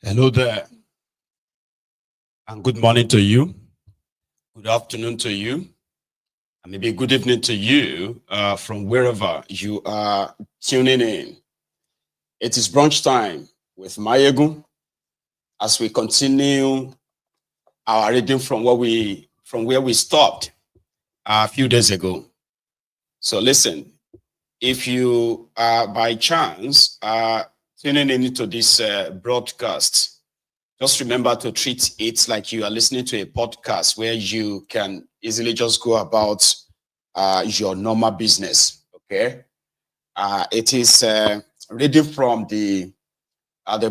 Hello there, and good morning to you. Good afternoon to you, and maybe good evening to you from wherever you are tuning in. It is brunch time with Maiyegun as we continue our reading from where we stopped a few days ago. So listen, if you are by chance tuning into this broadcast, just remember to treat it like you are listening to a podcast where you can easily just go about your normal business. Okay, it is reading from the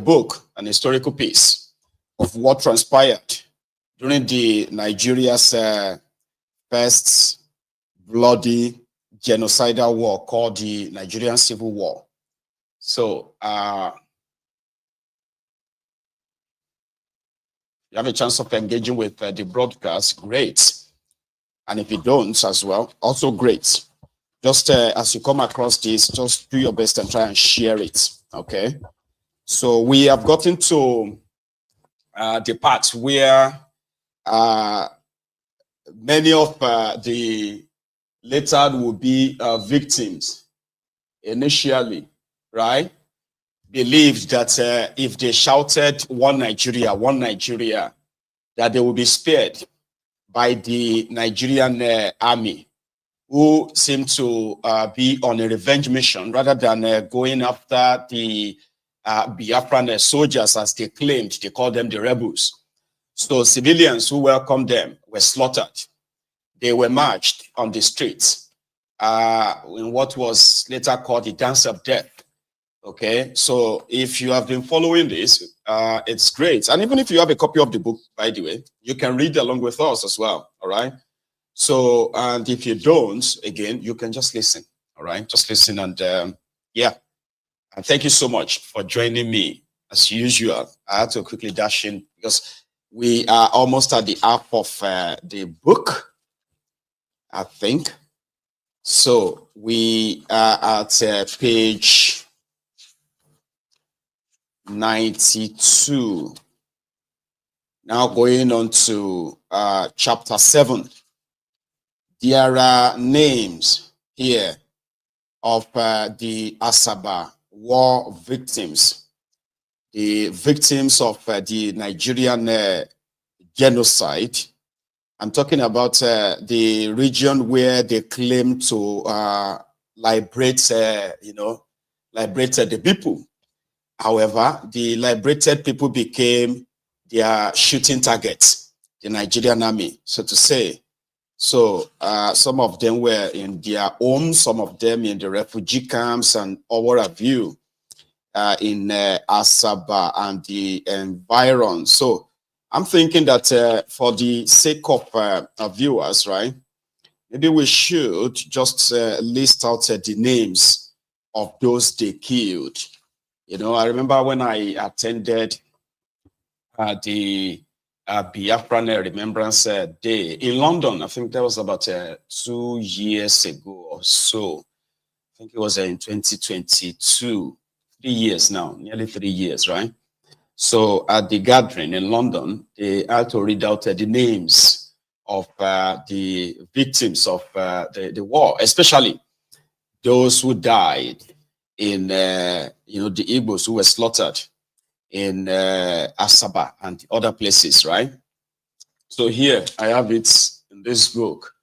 book, an historical piece of what transpired during the Nigeria's first bloody genocidal war called the Nigerian Civil War. So you have a chance of engaging with the broadcast, great. And if you don't as well, also great. Just as you come across this, just do your best and try and share it, okay? So we have gotten to the part where many of the later will be victims initially, right? Believed that if they shouted one Nigeria, that they will be spared by the Nigerian army, who seem to be on a revenge mission rather than going after the Biafran soldiers, as they claimed. They called them the rebels. So civilians who welcomed them were slaughtered. They were marched on the streets in what was later called the Dance of Death. Okay, so if you have been following this, it's great. And even if you have a copy of the book, by the way, you can read along with us as well. All right. So, and if you don't, again, you can just listen. All right, just listen. And yeah, and thank you so much for joining me as usual. I had to quickly dash in because we are almost at the half of the book, I think. So we are at page 92. Now going on to chapter 7. There are names here of the Asaba war victims, the victims of the Nigerian genocide. I'm talking about the region where they claim to liberate the people. However, the liberated people became their shooting targets, the Nigerian army, so to say. So some of them were in their homes, some of them in the refugee camps and all what have you in Asaba and the environ. So I'm thinking that for the sake of viewers, right, maybe we should just list out the names of those they killed. You know, I remember when I attended the Biafran Remembrance Day in London. I think that was about 2 years ago or so. I think it was in 2022. 3 years now, nearly 3 years, right? So at the gathering in London, they had to read out the names of the victims of the war, especially those who died in, the Igbos who were slaughtered in Asaba and other places, right? So here I have it in this book,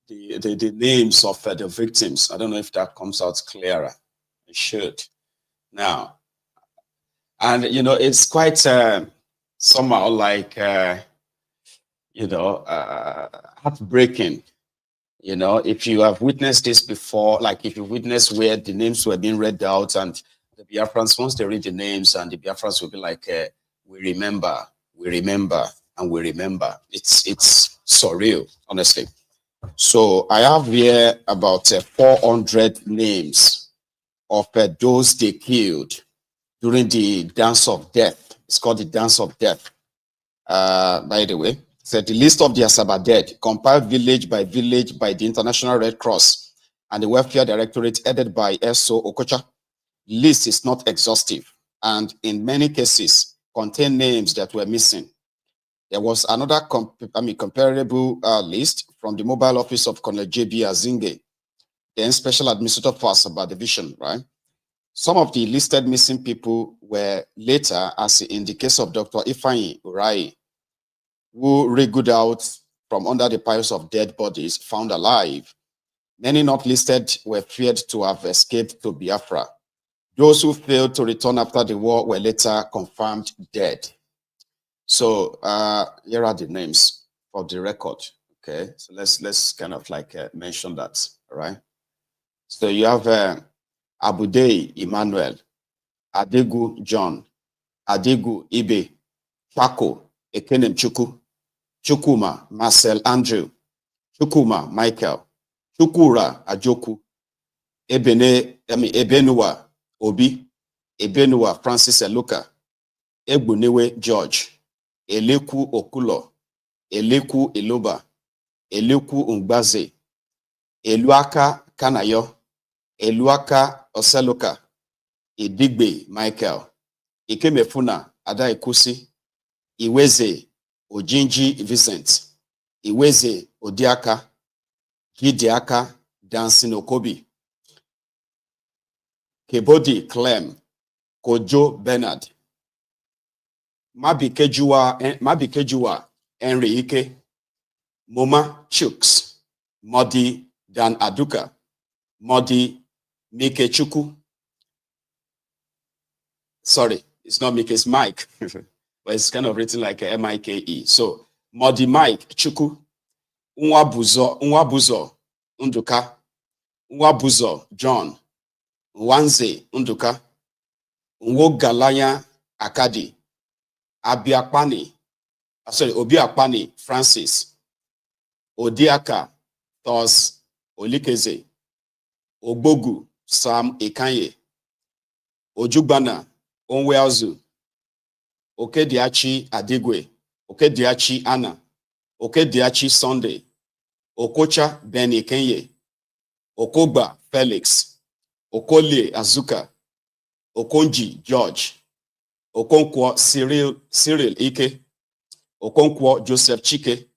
the names of the victims. I don't know if that comes out clearer. It should. Now, and it's quite somehow like heartbreaking. If you have witnessed this before, like if you witnessed where the names were being read out and the Biafrans, once they read the names and the Biafrans will be like, we remember, and we remember. It's surreal, honestly. So I have here about 400 names of those they killed during the Dance of Death. It's called the Dance of Death, by the way. So the list of the Asaba dead, compiled village by the International Red Cross and the Welfare Directorate headed by Emeka Okocha. List is not exhaustive, and in many cases, contained names that were missing. There was another comparable list from the mobile office of Colonel J.B. Azinge, then Special Administrator for Asaba Division, right? Some of the listed missing people were later, as in the case of Dr. Ifeanyi Urai, who wriggled out from under the piles of dead bodies found alive. Many not listed were feared to have escaped to Biafra. Those who failed to return after the war were later confirmed dead. So here are the names for the record. Okay, so let's kind of like mention that. All right. So you have Abudei Emmanuel, Adegu John, Adegu Ibe, Paco Ekenem Chuku, Chukuma Marcel Andrew, Chukuma Michael, Chukura Ajoku, Ebenua Obi, Ebenua Francis Eluka, Egbunewe George, Eleku Okulo, Eleku Iloba, Eleku Ungbaze, Eluaka Kanayo, Eluaka Oseloka, Idigbe Michael, Ikemefuna Adaikusi, Iweze Ojinji Vincent, Iweze Odiaka, Gideaka Dancing Okobi, Kebodi Clem, Kojo Bernard, Mabikejuwa Henry Ike, Moma Chooks, Modi Dan Aduka, Modi Mike Chuku. Sorry, it's not Mike, it's Mike. But it's kind of written like a M-I-K-E. So, Modi Mike Chuku, Nwabuzo Unduka, Nwabuzo John, Nwanze Unduka, Nwogalanya Akadi, Obiakpani Francis, Odiaka Thos Olikeze, Ogbogu Sam Ekanye, Ojugbana Onweazu, Okediachi Adigwe, Okediachi Anna, Okediachi Sunday, Okocha Ben Ekenye, Okogba Felix, Okolie Azuka, Okonji George, Okonkwo Cyril Ike, Okonkwo Joseph Chike,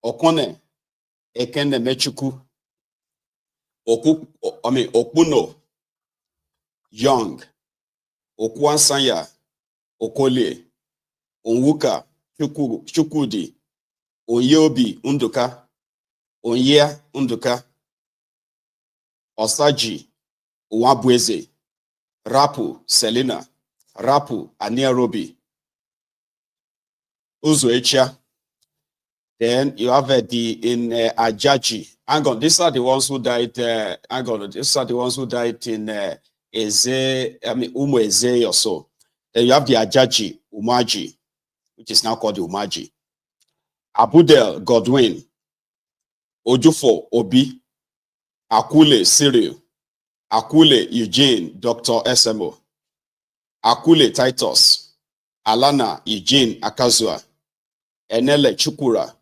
Okone Ekene Mechuku, Okuno Young, Okwansanya Okolie, Onwuka Chukwudi, Onyeobi Unduka, Onyea Unduka, Osaji Uwabweze, Rapu Selina, Rapu Aniarobi, Uzoecha. Then you have in Ajaji. Hang on, these are the ones who died. These are the ones who died in Umu Eze or so. Then you have the Ajaji Umaji, which is now called the Umaji. Abudel Godwin, Ojufo Obi, Akule Cyril, Akule Eugene Dr. SMO, Akule Titus, Alana Eugene Akazua, Enele Chukura,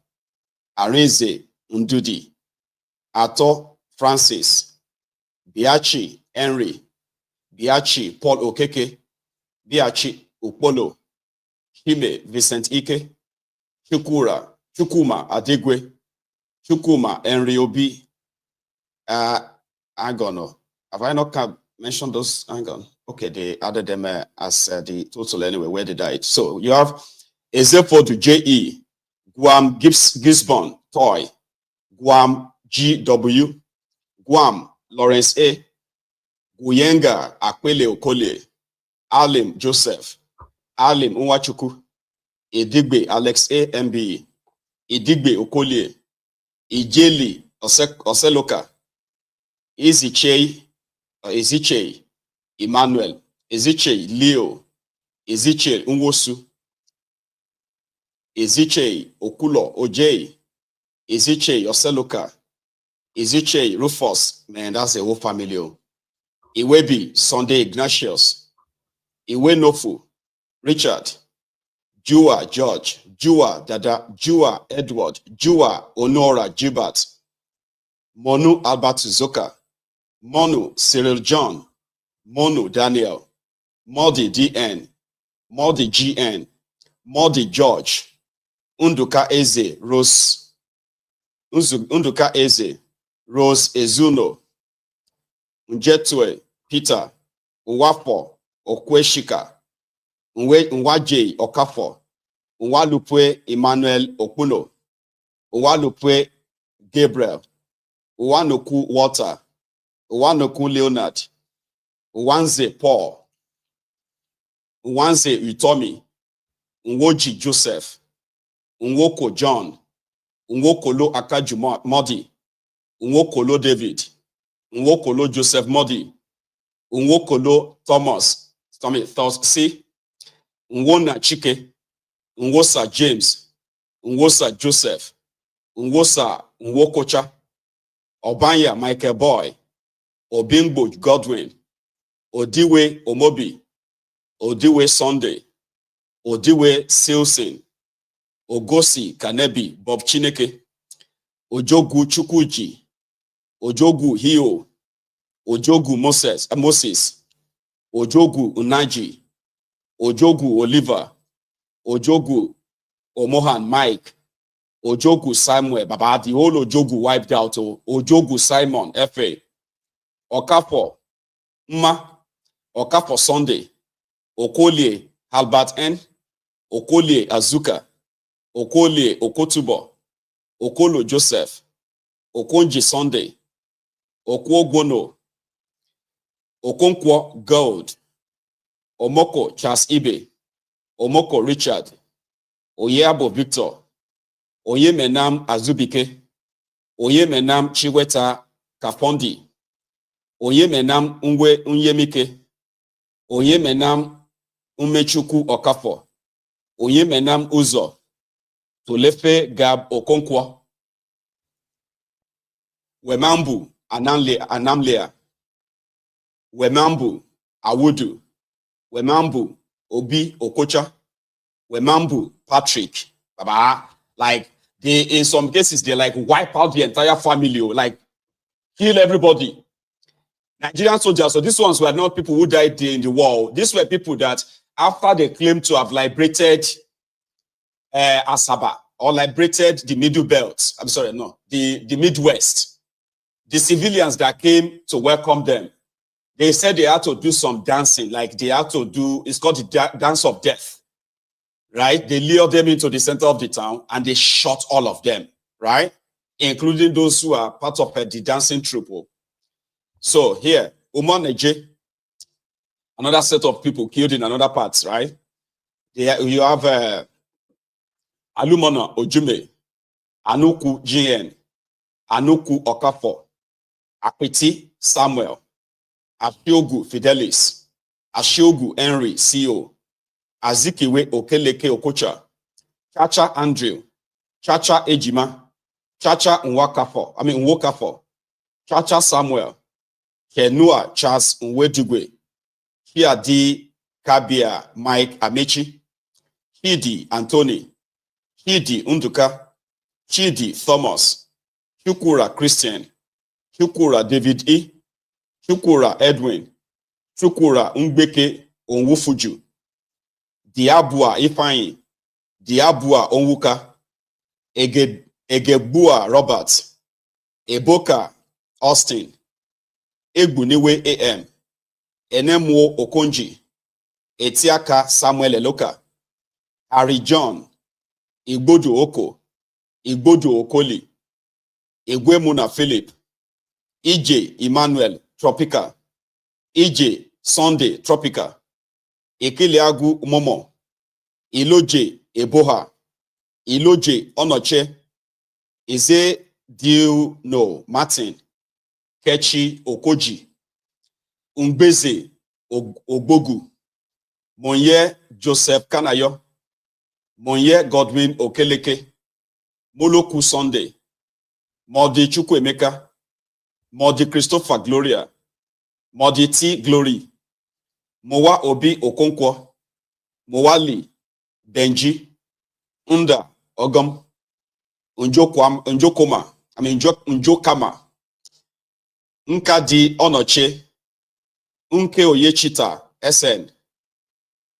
Arinze Ndudi, Ato Francis, Biachi Henry, Biachi Paul Okeke, Biachi Upolo, Hime Vincent Ike, Chukuma Adigwe, Chukuma Henry Obi. Hang on. Have I not mentioned those? Hang on. Okay, they added them as the total anyway, where they died. So you have Ezefodu J.E., Guam Gisborne Toy, Guam G.W., Guam Lawrence A., Guyenga Akwele Okole, Alim Joseph, Alim Nwachuku, Idigbe Alex A. MB, Idigbe Okolie, Ijeli Oseloka, Ezichei Emmanuel, Ezichei Leo, Ezichei Nwosu, Ezichei Okulo Ojei, Ezichei Oseloka, Ezichei Rufus. Man, that's a whole family. Iwebi Sunday Ignatius, Iwenofu Richard, Jua George, Jua Dada, Jua Edward, Jua Honora Gilbert, Monu Albert Zoka, Monu Cyril John, Monu Daniel, Modi DN, Modi GN, Modi George, Unduka Eze, Unduka Eze, Rose Ezuno, Njetwe Peter, Uwapo Okweshika, Nwaje Okafo, Nwalupwe Emmanuel Okuno, Nwalupwe Gabriel, Nwanoku Walter, Nwanoku Leonard, Nwanze Paul, Nwanze Utomi, Nwoji Joseph, Nwoko John, Nwokolo Akaju Modi, Nwokolo David, Nwokolo Joseph Modi, Nwokolo Thomas, C, Nwona Chike, Nwosa James, Nwosa Joseph, Nwosa Nwokocha, Obanya Michael Boy, Obingbo Godwin, Odiwe Omobi, Odiwe Sunday, Odiwe Silson, Ogosi Kanebi Bob Chineke, Ojogu Chukwuji, Ojogu Hio, Ojogu Moses, Ojogu Unaji, Ojogu Oliver, Ojogu Omohan Mike, Ojogu Samuel, Baba, the whole Ojogu wiped out, Ojogu Simon, F.A., Okafor, Mma, Okafor Sunday, Okolie Albert N, Okolie Azuka, Okolie Okotubo, Okolo Joseph, Okonji Sunday, Okwogono, Okonkwo Gold, Omoko Charles Ibe, Omoko Richard, Oyabo Victor, Oyemenam Azubike, Oyemenam Chiweta Kapondi, Oyemenam Unwe Unyemike, Oyemenam Umechuku Okafo, Oyemenam Uzo, Tolefe Gab Okonkwo, Wemambu Anamlea, Wemambu Awudu, Wemambu Obi Okocha, Wemambu Patrick, Baba, like they in some cases they like wipe out the entire family, like kill everybody. Nigerian soldiers, so these ones were not people who died in the war. These were people that after they claimed to have liberated Asaba or liberated the Middle Belt, I'm sorry, no, the Midwest, the civilians that came to welcome them, they said they had to do some dancing, like they had to do, it's called the dance of death, right? They lured them into the center of the town and they shot all of them, right? Including those who are part of the dancing troupe. So here, Niger, another set of people killed in another part, right? You have Alumona Ojume, Anuku GN, Anuku Okafor, Apiti Samuel, Ashiogu Fidelis, Ashiogu Henry CO, Azikiwe Okeleke Okocha, Chacha Andrew, Chacha Ejima, Chacha Nwokafo, Chacha Samuel, Kenua Charles Nwedugwe, Hiadi Kabia Mike Amechi, Hidi Anthony, Hidi Unduka, Chidi Thomas, Chukura Christian, Chukura David E, Chukura Edwin, Chukura Umbeke Onwufuju, Diabua Ifeanyi, Diabua Onwuka, Egebua Robert, Eboka Austin, Egbuniwe AM, Enemo Okonji, Etiaka Samuel Eloka, Harry John, Igbodo Oko, Igbodo Okoli, Egwemuna Philip, EJ Emmanuel Tropica, EJ Sunday Tropica, Ekeleagu Momo, Iloje Eboha, Iloje Onoche, Eze Diuno Martin, Kechi Okoji, Umbeze Ogbogu, Monye Joseph Kanayo, Monye Godwin Okeleke, Moloku Sunday, Modi Chukwuemeka, Modi Christopher Gloria, Modi T Glory, Mowa Obi Okonkwo, Mowali Benji, Unda Ogom, Njokama, Nkadi Onoche, Nke Oyechita SN,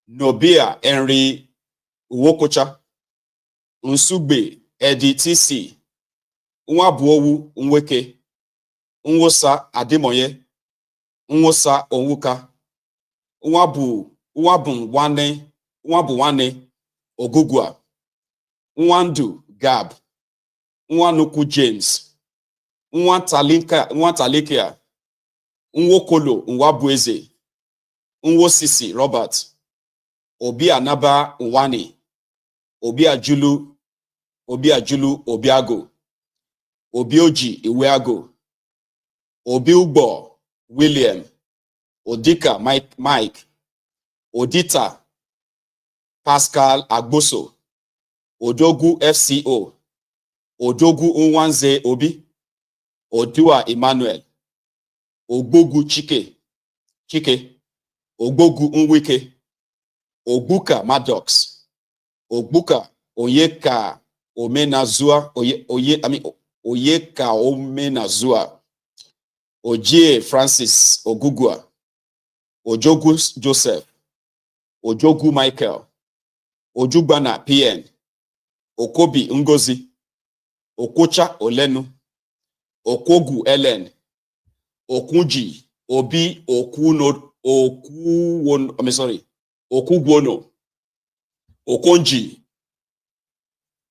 Nobia Henry Uwokocha, Nsugbe Eddie TC, Nwabuowu Nweke, Nwosa Ademoye, Nwosa Onwuka, Nwabuwane Ogugua, Nwandu Gab, Nwanuku James, Nwatalikia, Nwokolo Nwabueze, Nwosisi Robert, Obi Anaba Nwani, Obi Ajulu Obiago, Obioji Iweago, Obi Ugbo William, Odika Mike, Odita Pascal Agboso, Odogu FCO, Odogu Nwanze Obi, Odua Emmanuel, Ogbogu Chike, Ogbogu Nwike, Ogbuka Maddox, Ogbuka Oyeka Omenazua, Oyeka Omenazua, Ojie Francis Ogugua, Ojogu Joseph, Ojogu Michael, Ojugbana PN, Okobi Ngozi, Okocha Olenu, Okogu Ellen, Okunji Obi Okugwono, Okonji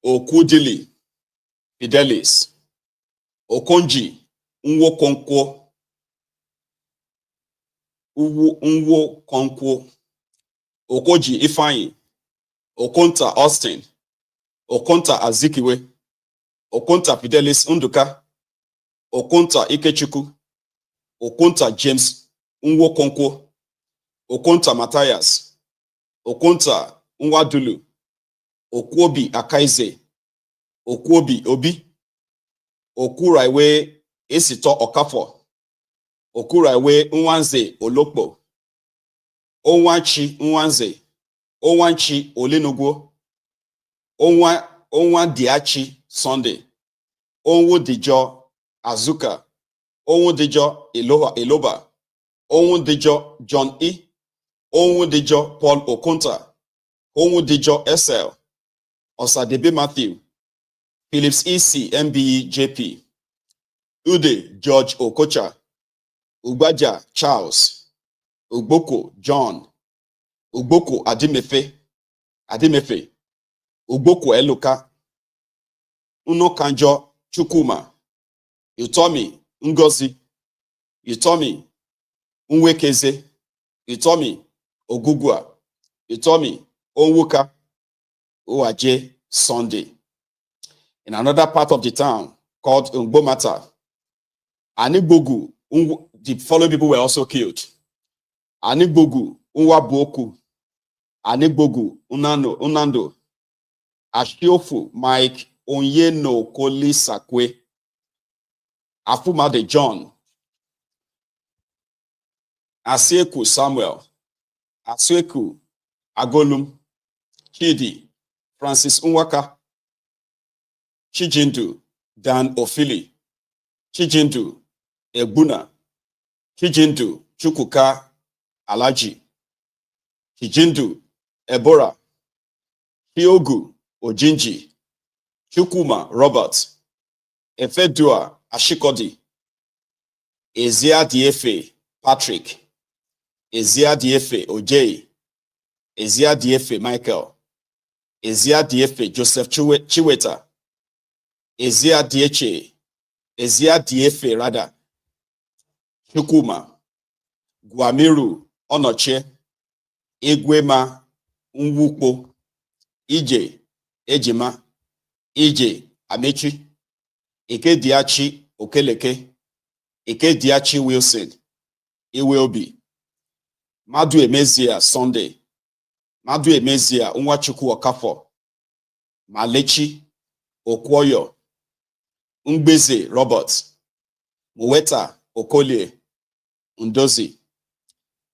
Okudili Fidelis, Okonji Nwokonkwo, Okoji Ifeanyi, Okonta Austin, Okonta Azikiwe, Okonta Fidelis Nduka, Okonta Ikechukwu, Okonta James Nwokonkwo, Okonta Matthias, Okonta Nwadulu, Okwobi Akaize, Okwobi Obi, Okuraiwe Esito Okafo, Okuraiwe Nwanze Olokpo, Onwachi Nwanze, Onwachi Olenugwo, Onwa Diachi Sunday, Onwo Dijo Azuka, Onwo Dijo Eloba, Onwo Dijo John E, Onwo Dijo Paul Okonta, Onwo Dijo SL, Osadebe Matthew, Phillips EC MBE JP, Ude George Okocha, Ugbaja Charles, Ugboko John, Ugboko Adimefe, Ugboko Eluka, Unokanjo Chukuma, Utomi Ngozi, Utomi Nwekeze, Utomi Ogugua, Utomi Onwuka, Uwaje Sunday. In another part of the town called Ngbomata, Anigbogu, the following people were also killed. Anigbogu Nwabuoku, Anigbogu Unando, Ashiofu Mike Onyeno Koli Sakwe, Afumade John, Asieku Samuel, Asieku Agolum, Chidi Francis Nwaka, Chijindu Dan Ofili, Chijindu Egbuna, Chijindu Chukwuka Alaji, Chijindu Ebora, Hiogu Ojinji, Chukwuma Robert, Efedua Ashikodi, Ezia Diefe Patrick, Ezia Diefe Ojei, Ezia Diefe Michael, Ezia Diefe Joseph Chiweta, Ezia Diefe Rada, Chukwuma, Guamiru Onoche, Igwema Nwukpo, Ije Ejima, Ije Amechi, Ikediachi Okeleke, Ikediachi Wilson, Iweobi, Madu Emezia Sunday, Madu Emezia Nwachukwu Okafo, Malechi Okwoyo, Ngbeze Robert, Muweta Okolie, Ndozi,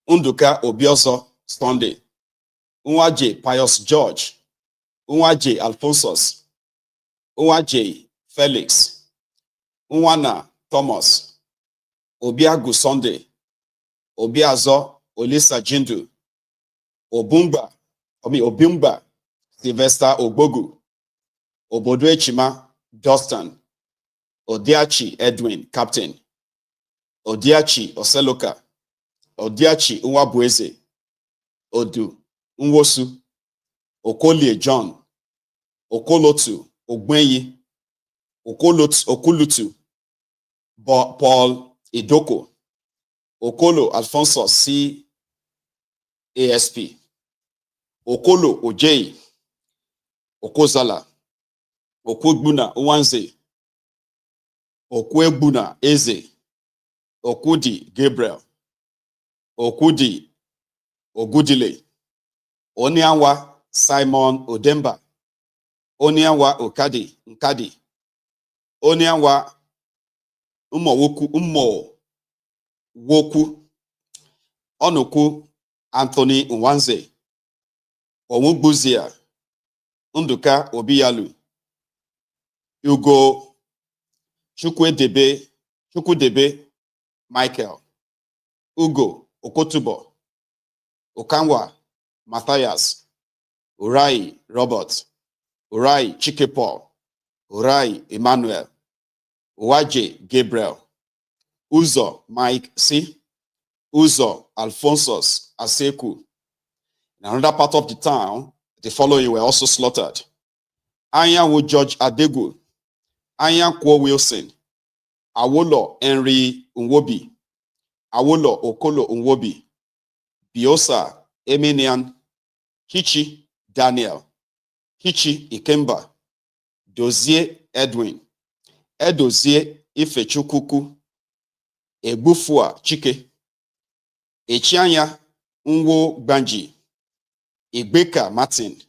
Nduka Obiozo Sunday, Nwaje Pius George, Nwaje Alphonsus, Nwaje Felix, Nwana Thomas, Obiagu Sunday, Obiazo Olisa Jindu, Obumba, Sylvester Ogbogu, Obodoechima, Dustin, Odiachi, Edwin, Captain, Odiachi, Oseloka, Odiachi, Nwabueze, Odu, Nwosu, Okolie, John, Okolotu, Ogbenyi, Okulutu, Paul Idoko, Okolo Alfonso C. ASP, Okolo Ojei, Okozala, Okugbuna Uwanze, Okuegbuna Eze, Okudi Gabriel, Okudi Ogudile, Onianwa Simon Odemba, Onianwa Nkadi, Onianwa Umowoku, Onoku Anthony Nwanze, Onwugbuzia, Nduka Obiyalu, Ugo Chukwudebe Michael, Ugo Okotubo, Okanwa Matthias, Urai Robert, Urai Chike Paul, Urai Emmanuel, Uwaje Gabriel, Uzo Mike C. Uzo Alphonsus Aseku. In another part of the town, the following were also slaughtered: Anyanwu George Adegu, Anyankwo Wilson, Awolo Henry Nwobi, Awolo Okolo Nwobi, Biosa Eminian, Hichi Daniel, Hichi Ikemba, Dozie Edwin, Edozie Ifechukwuku, Egbufua Chike, Echianya Nwo Banji, Igbeka Martin,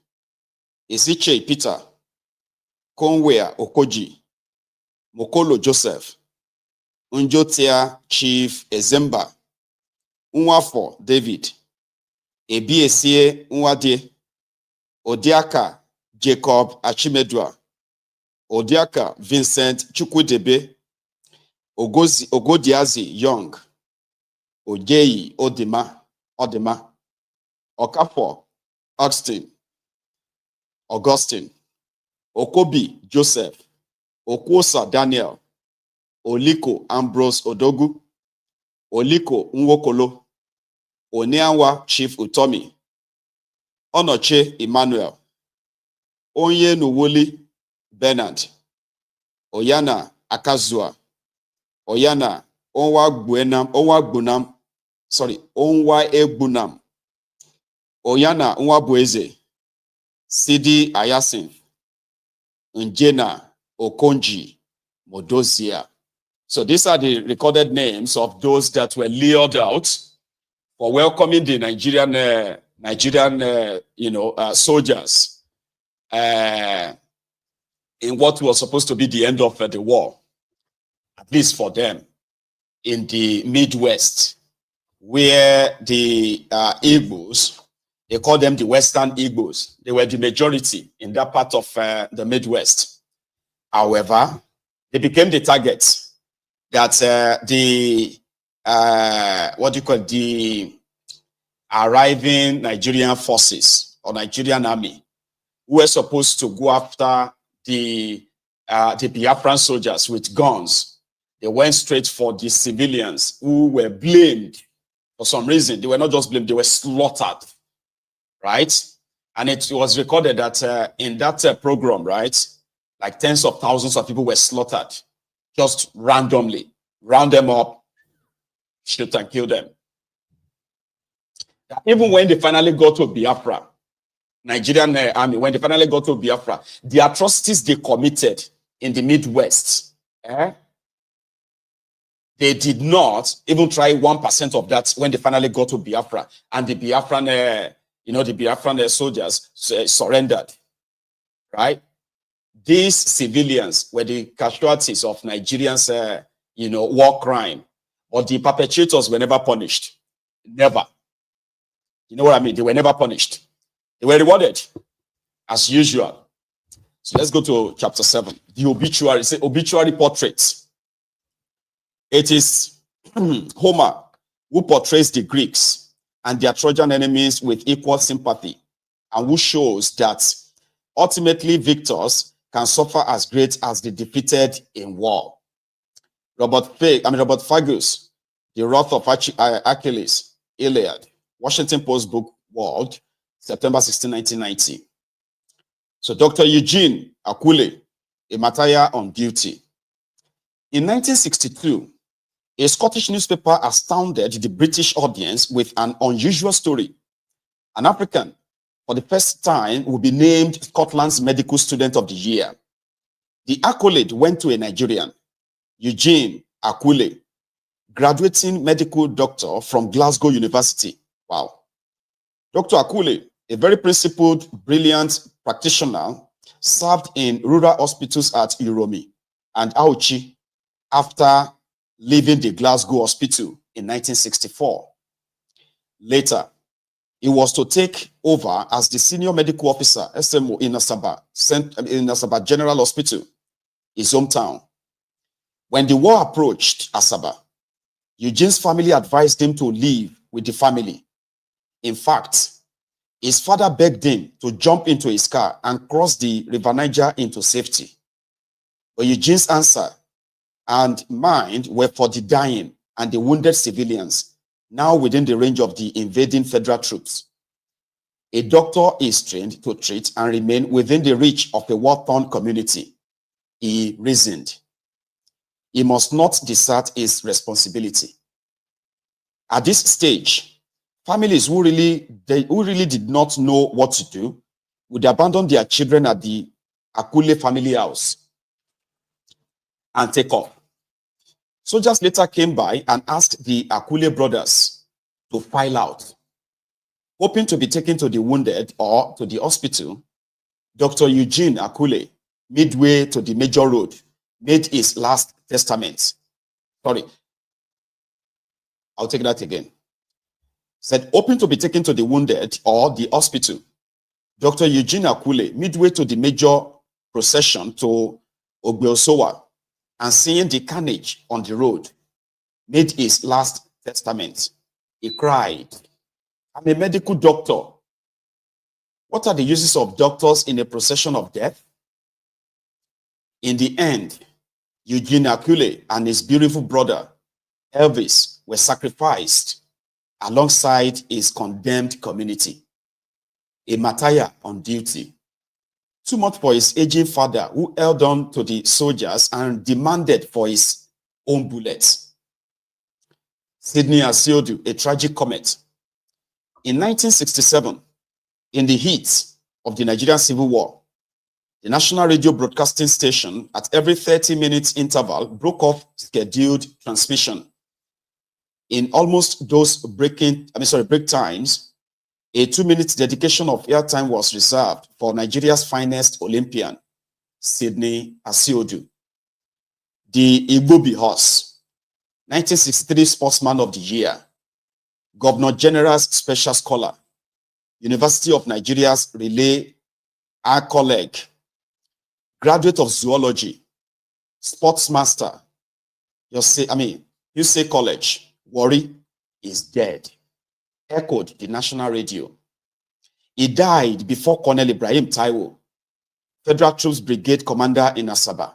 Eziche Peter, Konwea Okoji, Mokolo Joseph, Unjotia Chief Ezemba, Nwafo David, Ebiesie Nwade, Odiaka Jacob Achimedua, Odiaka Vincent Chukwudebe, Ogodiazi Young, Ojeyi Odima, Okafor Augustine, Okobi Joseph, Okwosa Daniel, Oliko Ambrose Odogu, Oliko Nwokolo, Onianwa Chief Utomi, Onoche Emmanuel, Onye Nuwoli Bernard, Oyana Akazua, Oyana Onwa Egbunam, Oyana Nwabueze, Sidi Ayasin, Njena Okonji Modozia. So these are the recorded names of those that were lured out for welcoming the Nigerian soldiers in what was supposed to be the end of the war, at least for them, in the Midwest, where the Igbos, they call them the Western Igbos. They were the majority in that part of the Midwest. However, they became the targets that the arriving Nigerian forces or Nigerian army, who were supposed to go after the Biafran soldiers with guns. They went straight for the civilians who were blamed for some reason. They were not just blamed, they were slaughtered, right? And it was recorded that in that program, right, like tens of thousands of people were slaughtered just randomly. Round them up, shoot and kill them. Even when they finally got to Biafra, Nigerian army, when they finally got to Biafra, the atrocities they committed in the Midwest, they did not even try 1% of that when they finally got to Biafra, and the Biafran, the Biafran soldiers surrendered, right? These civilians were the casualties of Nigerians, war crime, but the perpetrators were never punished, never. You know what I mean? They were never punished. They were rewarded, as usual. So let's go to chapter 7. The obituary, it's obituary portraits. It is Homer who portrays the Greeks and their Trojan enemies with equal sympathy, and who shows that ultimately victors can suffer as great as the defeated in war. Robert Fergus, The Wrath of Achilles, Iliad, Washington Post Book World, September 16, 1990. So Dr. Eugene Akule, A Martyr on Duty. In 1962, a Scottish newspaper astounded the British audience with an unusual story. An African, for the first time, will be named Scotland's Medical Student of the Year. The accolade went to a Nigerian, Eugene Akule, graduating medical doctor from Glasgow University. Wow. Dr. Akule, a very principled, brilliant practitioner, served in rural hospitals at Uromi and Auchi after leaving the Glasgow Hospital in 1964. Later, he was to take over as the senior medical officer, SMO, in Asaba General Hospital, his hometown. When the war approached Asaba, Eugene's family advised him to leave with the family. In fact, his father begged him to jump into his car and cross the River Niger into safety. But Eugene's answer and mind were for the dying and the wounded civilians, now within the range of the invading federal troops. A doctor is trained to treat and remain within the reach of a war-torn community, he reasoned. He must not desert his responsibility. At this stage, families who really did not know what to do would abandon their children at the Akule family house and take off. Soldiers later came by and asked the Akule brothers to file out. Hoping to be taken to the wounded or to the hospital, Dr. Eugene Akule, midway to the major road, made his last testament. Sorry, I'll take that again. Said, hoping to be taken to the wounded or the hospital, Dr. Eugene Akule, midway to the major procession to Ogbeosowa, and seeing the carnage on the road, made his last testament. He cried, I'm a medical doctor. What are the uses of doctors in a procession of death? In the end, Eugene Akule and his beautiful brother, Elvis, were sacrificed alongside his condemned community. A martyr on duty. Too much for his aging father, who held on to the soldiers and demanded for his own bullets. Sidney Asiodu, a tragic comet. In 1967, in the heat of the Nigerian Civil War, the National Radio Broadcasting Station, at every 30-minute interval, broke off scheduled transmission. In almost those break times, a 2-minute dedication of airtime was reserved for Nigeria's finest Olympian, Sidney Asiodu. The Igbobi horse, 1963 Sportsman of the Year, Governor General's Special Scholar, University of Nigeria's Relay colleague, graduate of zoology, sports master, you say college, Warri is dead, echoed the national radio. He died before Colonel Ibrahim Taiwo, Federal Troops Brigade Commander in Asaba,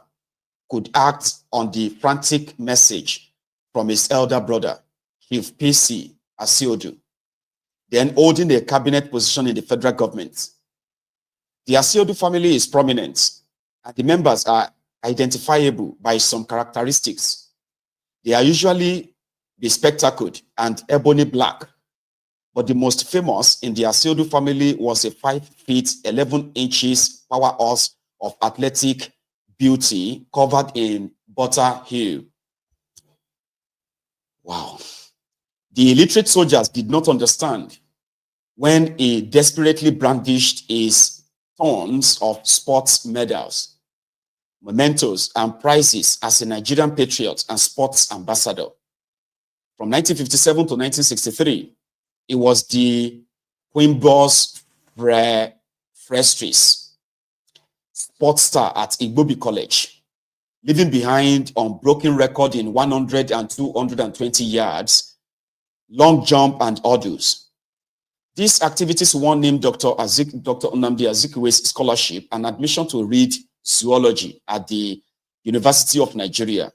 could act on the frantic message from his elder brother, Chief P.C. Asiodu, then holding a cabinet position in the federal government. The Asiodu family is prominent, and the members are identifiable by some characteristics. They are usually bespectacled and ebony black, but the most famous in the Asiodu family was a 5 feet 11 inches power horse of athletic beauty covered in butter hue. Wow. The illiterate soldiers did not understand when he desperately brandished his tons of sports medals, mementos, and prizes as a Nigerian patriot and sports ambassador. From 1957 to 1963, it was the Quimbos Frestris, sports star at Igbobi College, leaving behind unbroken record in 100 and 220 yards, long jump and hurdles. These activities won him Dr. Nnamdi Azikiwe's scholarship and admission to read zoology at the University of Nigeria.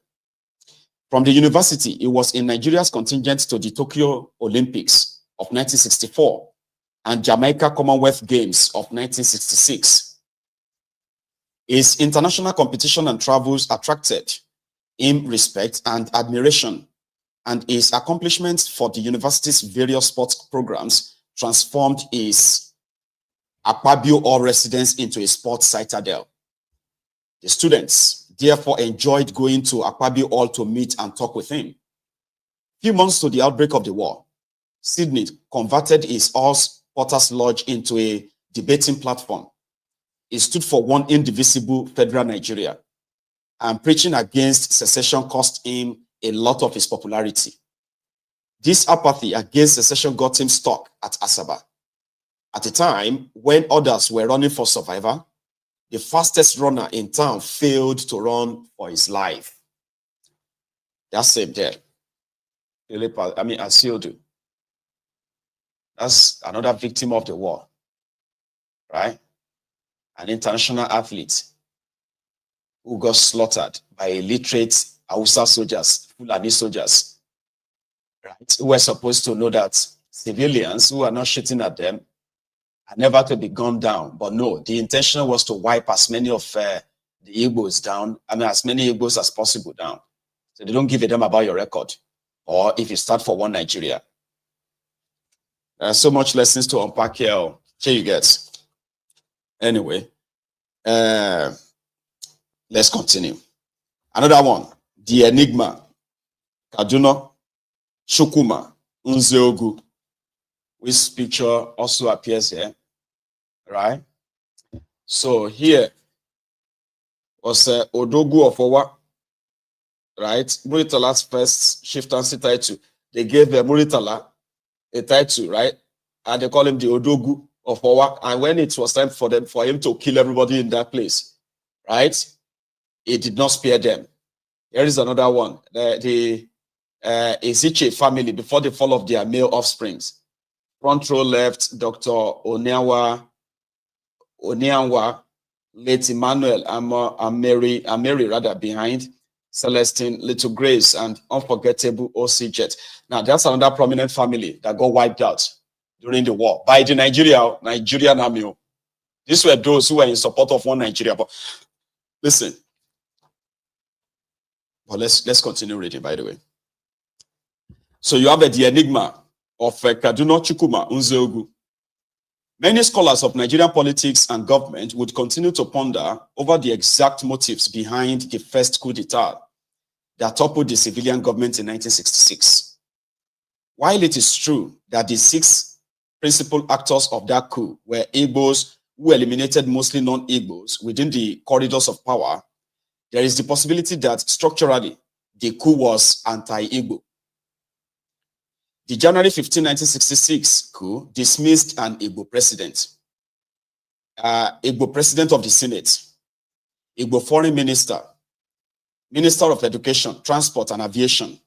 From the university, he was in Nigeria's contingent to the Tokyo Olympics of 1964 and Jamaica Commonwealth Games of 1966. His international competition and travels attracted him respect and admiration, and his accomplishments for the university's various sports programs transformed his Akpabio Hall residence into a sports citadel. The students therefore enjoyed going to Akpabio Hall to meet and talk with him. Few months to the outbreak of the war, Sydney converted his Hall's Potter's Lodge into a debating platform. He stood for one indivisible federal Nigeria, and preaching against secession cost him a lot of his popularity. This apathy against secession got him stuck at Asaba. At a time when others were running for survival, the fastest runner in town failed to run for his life. That's him there. I mean, Asildu. That's another victim of the war, right? An international athlete who got slaughtered by illiterate Hausa soldiers, Fulani soldiers, right? Who were supposed to know that civilians who are not shooting at them are never to be gunned down. But no, the intention was to wipe as many of the Igbos down, I mean, as many Igbos as possible down. So they don't give a damn about your record, or if you start for one Nigeria. There's so much lessons to unpack here. Here you get. Anyway, let's continue. Another one, the enigma, Kaduna, Shukuma, Nzeogu, which picture also appears here, right? So here was Odogu of Owa, right? Muritala's first chieftaincy title. They gave Muritala a title, right? And they call him the Odogu of Owa. And when it was time for him to kill everybody in that place, right? He did not spare them. Here is another one. The Eziche family, before the fall of their male offsprings. Front row left, Dr. Onianwa, late Emmanuel, Mary rather behind, Celestine, Little Grace, and unforgettable O.C. Jet. Now, that's another prominent family that got wiped out during the war by the Nigerian army. These were those who were in support of one Nigeria. But listen, but let's continue reading, by the way. So you have the enigma of Kaduna Chukuma Nzeogu. Many scholars of Nigerian politics and government would continue to ponder over the exact motives behind the first coup d'etat that toppled the civilian government in 1966. While it is true that the 6 principal actors of that coup were Igbos who eliminated mostly non-Igbos within the corridors of power, there is the possibility that structurally the coup was anti-Igbo. The January 15, 1966 coup dismissed an Igbo president of the Senate, Igbo foreign minister, minister of education, transport and aviation.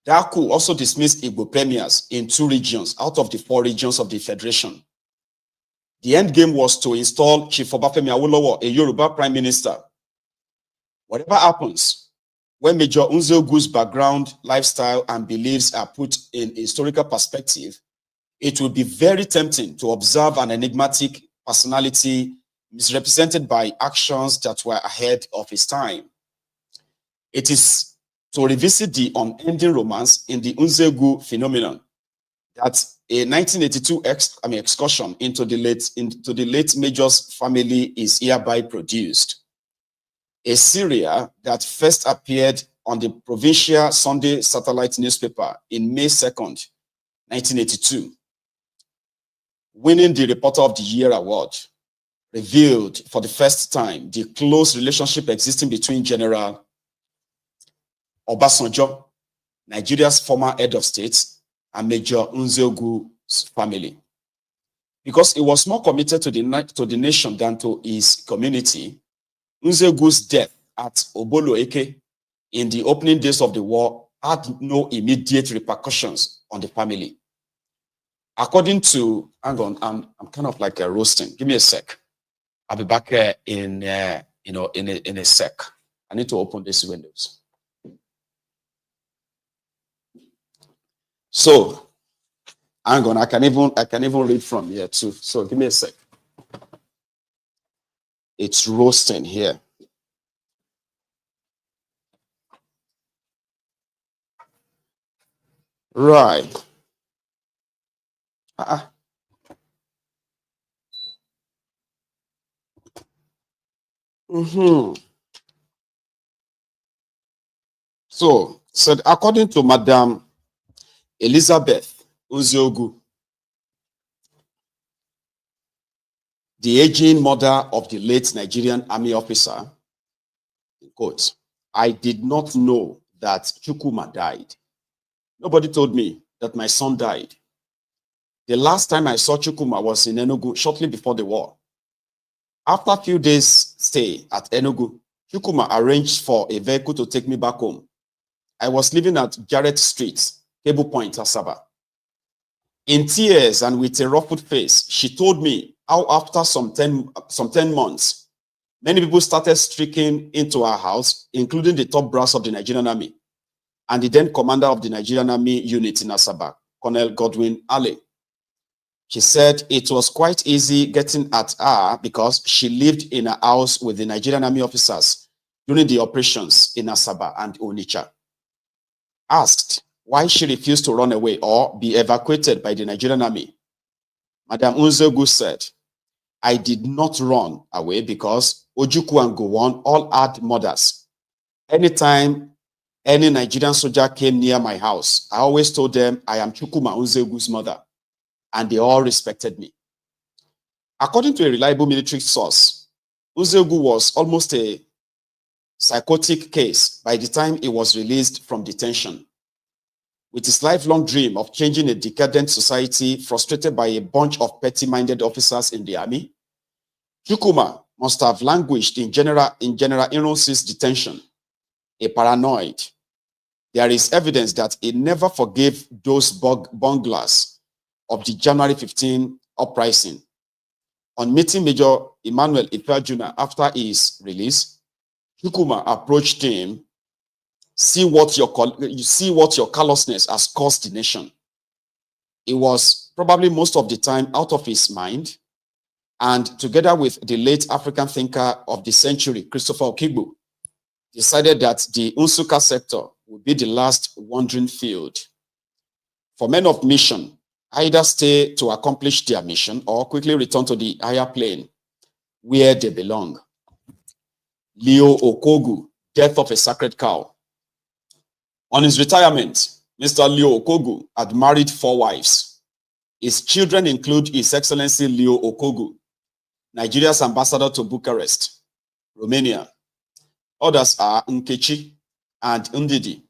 That coup also dismissed Igbo premiers in 2 regions out of the 4 regions of the federation. The end game was to install Chief Obafemi Awolowo, a Yoruba prime minister. Whatever happens, when Major Nzeogu's background, lifestyle, and beliefs are put in historical perspective, it will be very tempting to observe an enigmatic personality misrepresented by actions that were ahead of his time. It is to revisit the unending romance in the Nzeogu phenomenon that a 1982 excursion into the late Major's family is hereby produced. A serial that first appeared on the provincial Sunday satellite newspaper in May 2nd, 1982, winning the Reporter of the Year award, revealed for the first time the close relationship existing between General Obasanjo, Nigeria's former head of state, and Major Nzeogu's family. Because he was more committed to the nation than to his community, Nzeogu's death at Obolo Eke in the opening days of the war had no immediate repercussions on the family. According to, hang on, I'm kind of like roasting. Give me a sec. I'll be back in a sec. I need to open these windows. So, hang on, I can even read from here too. So give me a sec. It's roasting here. Right. So, said according to Madam Elizabeth Uziogu, the aging mother of the late Nigerian army officer, quote, I did not know that Chukwuma died. Nobody told me that my son died. The last time I saw Chukwuma was in Enugu shortly before the war. After a few days' stay at Enugu, Chukwuma arranged for a vehicle to take me back home. I was living at Jarrett Street, Cable Point, Asaba. In tears and with a ruffled face, she told me how after some 10 months, many people started streaking into our house, including the top brass of the Nigerian army and the then commander of the Nigerian army unit in Asaba, Colonel Godwin Ali. She said it was quite easy getting at her because she lived in a house with the Nigerian army officers during the operations in Asaba and Onitsha. Asked why she refused to run away or be evacuated by the Nigerian army, Madam Unzogu said, I did not run away because Ojukwu and Gowon all had mothers. Anytime any Nigerian soldier came near my house, I always told them I am Chukwuma Unzogu's mother, and they all respected me. According to a reliable military source, Unzogu was almost a psychotic case by the time he was released from detention. With his lifelong dream of changing a decadent society frustrated by a bunch of petty-minded officers in the army, Chukwuma must have languished in General Ironsi's detention, a paranoid. There is evidence that he never forgave those bunglers of the January 15 uprising. On meeting Major Emmanuel Ifeajuna after his release, Chukwuma approached him, see what your callousness has caused the nation. He was probably most of the time out of his mind, and together with the late African thinker of the century, Christopher Okigbo, decided that the Nsukka sector would be the last wandering field. For men of mission, either stay to accomplish their mission or quickly return to the higher plane where they belong. Leo Okogu, death of a sacred cow. On his retirement, Mr. Leo Okogu had married 4 wives. His children include His Excellency Leo Okogu, Nigeria's ambassador to Bucharest, Romania. Others are Nkechi and Ndidi,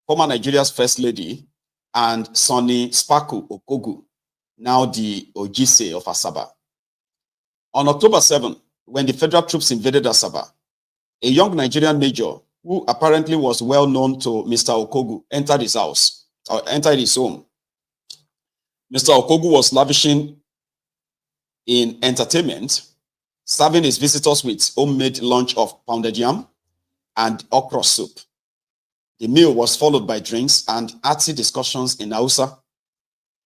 former Nigeria's first lady, and Sonny Spaku Okogu, now the Ojise of Asaba. On October 7, when the federal troops invaded Asaba, a young Nigerian major who apparently was well known to Mr. Okogu entered his home. Mr. Okogu was lavishing in entertainment, serving his visitors with homemade lunch of pounded yam and okra soup. The meal was followed by drinks and arty discussions in Hausa.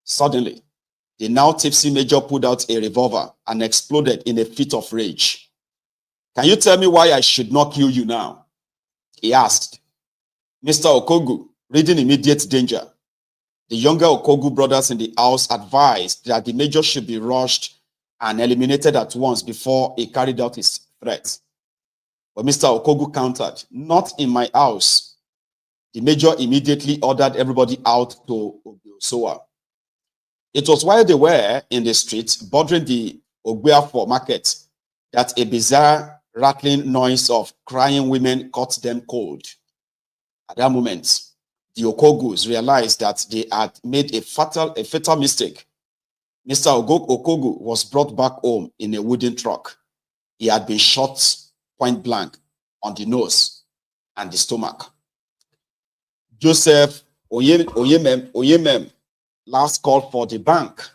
Suddenly, the now tipsy major pulled out a revolver and exploded in a fit of rage. Can you tell me why I should not kill you now? He asked. Mr. Okogu, reading immediate danger, the younger Okogu brothers in the house advised that the major should be rushed and eliminated at once before he carried out his threat. But Mr. Okogu countered, not in my house. The major immediately ordered everybody out to Ogbeosoa. It was while they were in the street bordering the Ogbeafo market that a bizarre rattling noise of crying women caught them cold. At that moment, the Okogus realized that they had made a fatal mistake. Mr. Okogu was brought back home in a wooden truck. He had been shot point blank on the nose and the stomach. Joseph Oyemem last called for the bank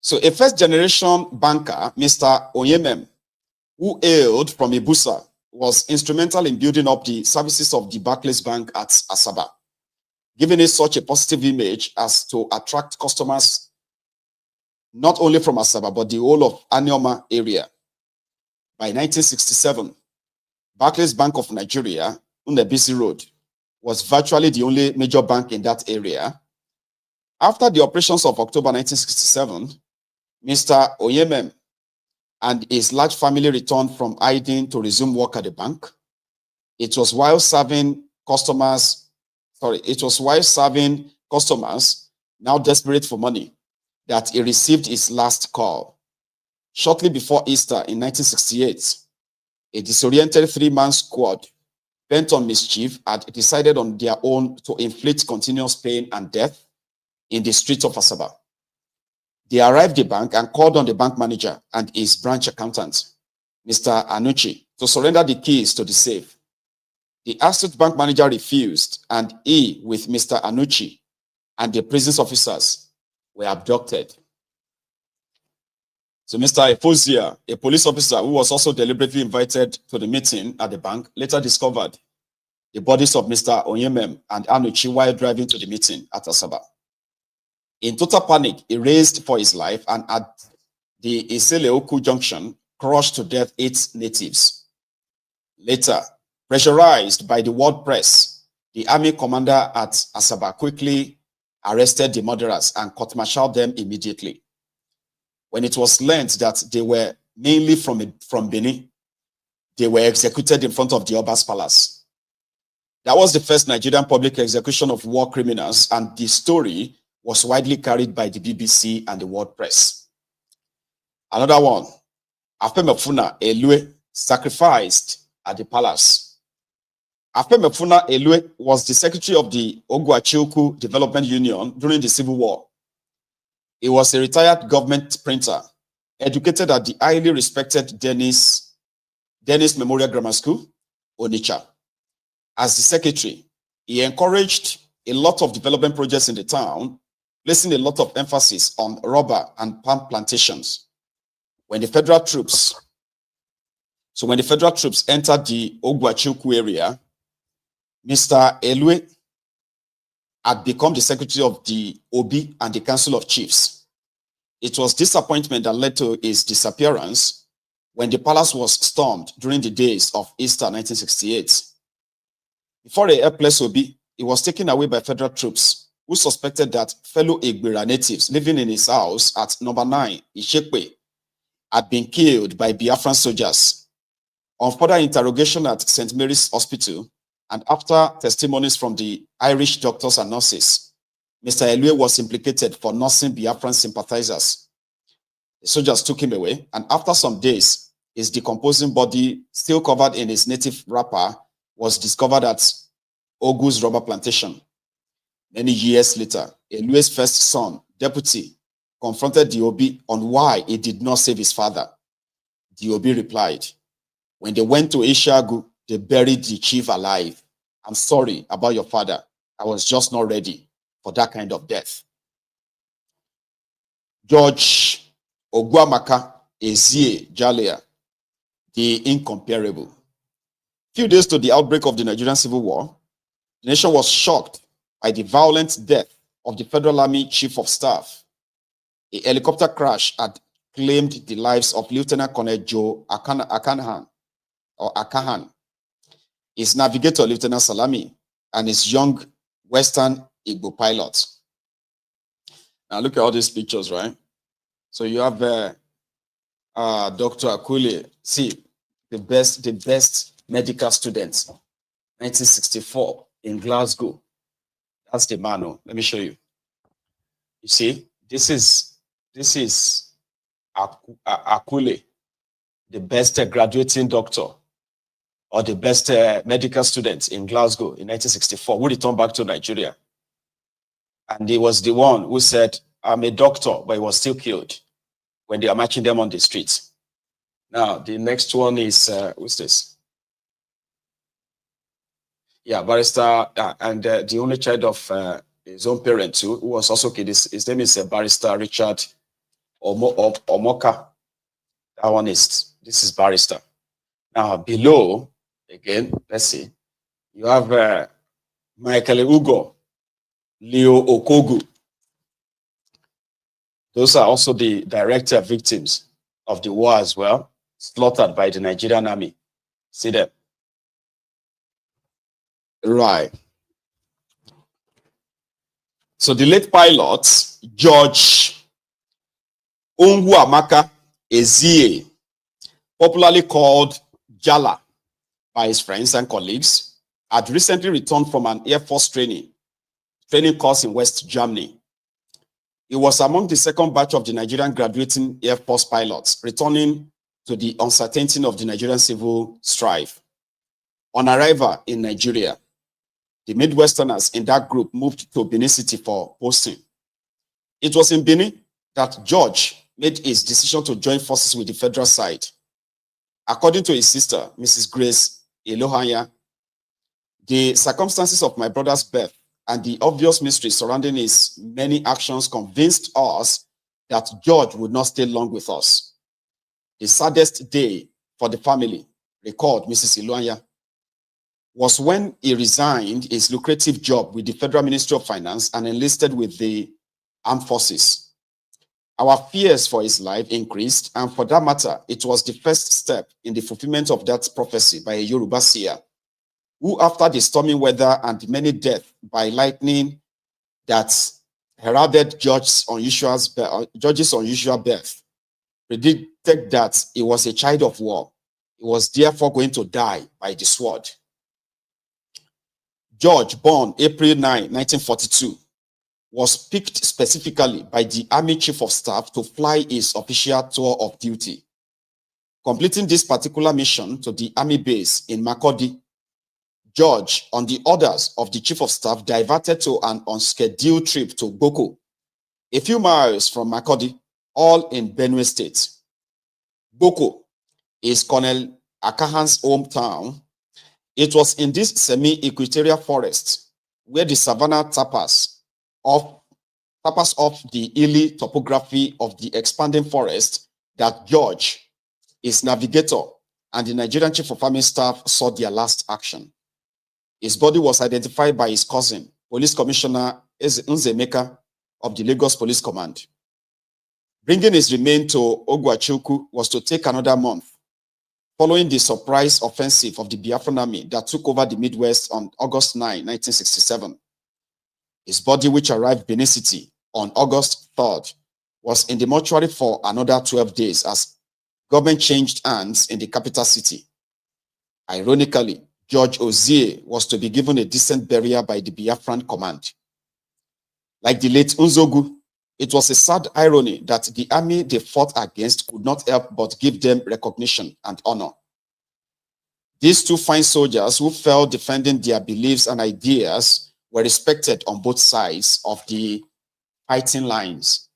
So a first-generation banker, Mr. Onyemem, who hailed from Ibusa, was instrumental in building up the services of the Barclays Bank at Asaba, giving it such a positive image as to attract customers not only from Asaba, but the whole of Anioma area. By 1967, Barclays Bank of Nigeria, Unebisi Road, was virtually the only major bank in that area. After the operations of October 1967, Mr. Oyemem and his large family returned from hiding to resume work at the bank. It was while serving customers now desperate for money that he received his last call. Shortly before Easter in 1968, a disoriented three-man squad bent on mischief had decided on their own to inflict continuous pain and death in the streets of Asaba. They arrived at the bank and called on the bank manager and his branch accountant, Mr. Anuchi, to surrender the keys to the safe. The astute bank manager refused, and he, with Mr. Anuchi and the prison officers, were abducted. So Mr. Efozia, a police officer who was also deliberately invited to the meeting at the bank, later discovered the bodies of Mr. Onyemem and Anuchi while driving to the meeting at Asaba. In total panic, he raced for his life and at the Iseleoku junction, crushed to death 8 natives. Later, pressurized by the world press, the army commander at Asaba quickly arrested the murderers and court-martialed them immediately. When it was learned that they were mainly from Benin, they were executed in front of the Oba's palace. That was the first Nigerian public execution of war criminals, and the story was widely carried by the BBC and the world press. Another one, Afemefuna Elue, sacrificed at the palace. Afemefuna Elue was the secretary of the Ogwachioku Development Union during the Civil War. He was a retired government printer, educated at the highly respected Dennis Memorial Grammar School, Onitsha. As the secretary, he encouraged a lot of development projects in the town, placing a lot of emphasis on rubber and palm plantations. When the federal troops entered the Ogwachukwu area, Mr. Elue had become the secretary of the Obi and the Council of Chiefs. It was this appointment that led to his disappearance when the palace was stormed during the days of Easter 1968. Before a helpless Obi, he was taken away by federal troops who suspected that fellow Igbira natives living in his house at number 9, Ishekwe, had been killed by Biafran soldiers. On further interrogation at St. Mary's Hospital, and after testimonies from the Irish doctors and nurses, Mr. Elue was implicated for nursing Biafran sympathizers. The soldiers took him away, and after some days, his decomposing body, still covered in his native wrapper, was discovered at Ogu's rubber plantation. Many years later, Elue's first son, Deputy, confronted the Obi on why he did not save his father. The Obi replied, when they went to Ishagu, they buried the chief alive. I'm sorry about your father. I was just not ready for that kind of death. George Ogwamaka Ezie Jalea, the incomparable. Few days to the outbreak of the Nigerian Civil War, the nation was shocked by the violent death of the Federal Army Chief of Staff. A helicopter crash had claimed the lives of Lieutenant Colonel Joe Akahan, his navigator, Lieutenant Salami, and his young Western Igbo pilot. Now look at all these pictures, right? So you have Dr. Akule, see, the best medical student, 1964 in Glasgow. That's the man. Oh, let me show you. You see, this is Akule, the best graduating doctor or the best medical student in Glasgow in 1964, who returned back to Nigeria. And he was the one who said, I'm a doctor, but he was still killed when they are matching them on the streets. Now, the next one is, who's this? Yeah, barrister, and the only child of his own parent too, who was also killed. His name is Barrister Richard Omoka. That one is, this is barrister. Now below, again, let's see. You have Michael Ugo, Leo Okogu. Those are also the direct victims of the war as well, slaughtered by the Nigerian army. See them. Right. So the late pilot, George Onwuamaka Ezie, popularly called Jala by his friends and colleagues, had recently returned from an Air Force training course in West Germany. He was among the second batch of the Nigerian graduating Air Force pilots, returning to the uncertainty of the Nigerian civil strife. On arrival in Nigeria, the Midwesterners in that group moved to Benin City for posting. It was in Benin that George made his decision to join forces with the federal side. According to his sister, Mrs. Grace Elohanya, the circumstances of my brother's birth and the obvious mystery surrounding his many actions convinced us that George would not stay long with us. The saddest day for the family, recalled Mrs. Elohanya, was when he resigned his lucrative job with the Federal Ministry of Finance and enlisted with the armed forces. Our fears for his life increased, and for that matter, it was the first step in the fulfillment of that prophecy by a Yoruba seer, who, after the stormy weather and many deaths by lightning that heralded George's unusual birth, predicted that he was a child of war. He was therefore going to die by the sword. George, born April 9, 1942, was picked specifically by the Army Chief of Staff to fly his official tour of duty. Completing this particular mission to the Army base in Makurdi, George, on the orders of the Chief of Staff, diverted to an unscheduled trip to Boko, a few miles from Makurdi, all in Benue State. Boko is Colonel Akahan's hometown. It was in this semi-equatorial forest where the savanna tapas off the hilly topography of the expanding forest that George, his navigator, and the Nigerian Chief of Army Staff saw their last action. His body was identified by his cousin, Police Commissioner Nzemeka of the Lagos Police Command. Bringing his remains to Ogwachukwu was to take another month, following the surprise offensive of the Biafran army that took over the Midwest on August 9, 1967. His body, which arrived Benin City on August 3rd, was in the mortuary for another 12 days as government changed hands in the capital city. Ironically, George Ozie was to be given a decent burial by the Biafran command. Like the late Unzogu, it was a sad irony that the army they fought against could not help but give them recognition and honor. These two fine soldiers who fell defending their beliefs and ideas were respected on both sides of the fighting lines.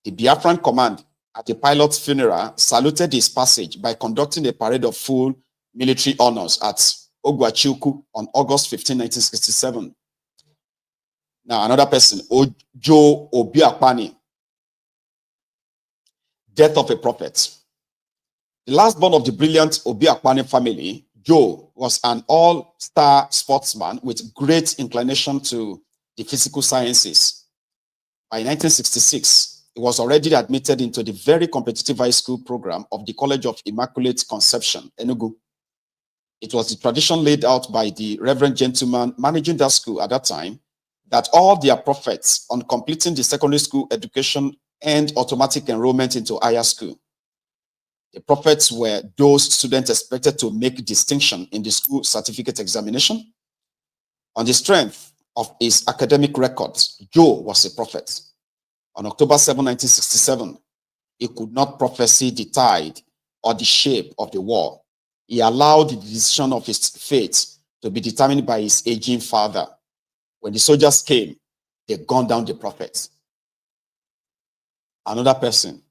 The Biafran command at the pilot's funeral saluted his passage by conducting a parade of full military honors at Ogwachukwu on August 15, 1967. Now, another person, Ojo Obiakpani, death of a prophet. The last born of the brilliant Obiakpani family, Joe was an all-star sportsman with great inclination to the physical sciences. By 1966, he was already admitted into the very competitive high school program of the College of Immaculate Conception, Enugu. It was the tradition laid out by the reverend gentleman managing that school at that time that all their prophets, on completing the secondary school education, earned automatic enrollment into higher school. The prophets were those students expected to make distinction in the school certificate examination. On the strength of his academic records, Joe was a prophet. On October 7, 1967, he could not prophesy the tide or the shape of the war. He allowed the decision of his fate to be determined by his aging father. When the soldiers came, they gunned down the prophet. Another person,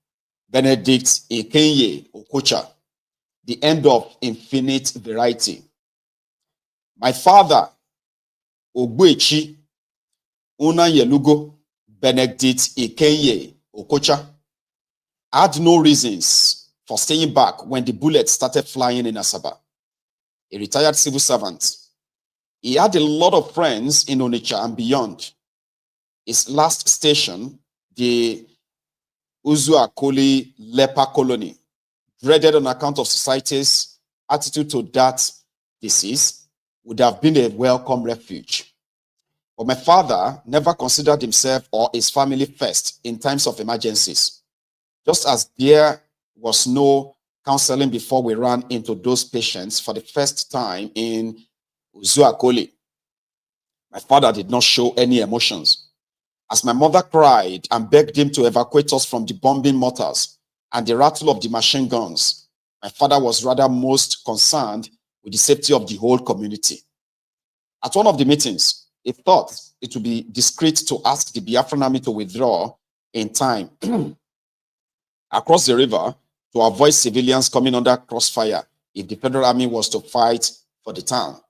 Benedict Ekenye Okocha, the end of infinite variety. My father, Ogwechi Una Yelugo Benedict Ekenye Okocha, had no reasons for staying back when the bullets started flying in Asaba. A retired civil servant. He had a lot of friends in Onitsha and beyond. His last station, the Uzuakoli leper colony, dreaded on account of society's attitude to that disease, would have been a welcome refuge. But my father never considered himself or his family first in times of emergencies. Just as there was no counseling before we ran into those patients for the first time in Uzuakoli, my father did not show any emotions. As my mother cried and begged him to evacuate us from the bombing mortars and the rattle of the machine guns, my father was rather most concerned with the safety of the whole community. At one of the meetings, he thought it would be discreet to ask the Biafran army to withdraw in time across the river to avoid civilians coming under crossfire if the federal army was to fight for the town.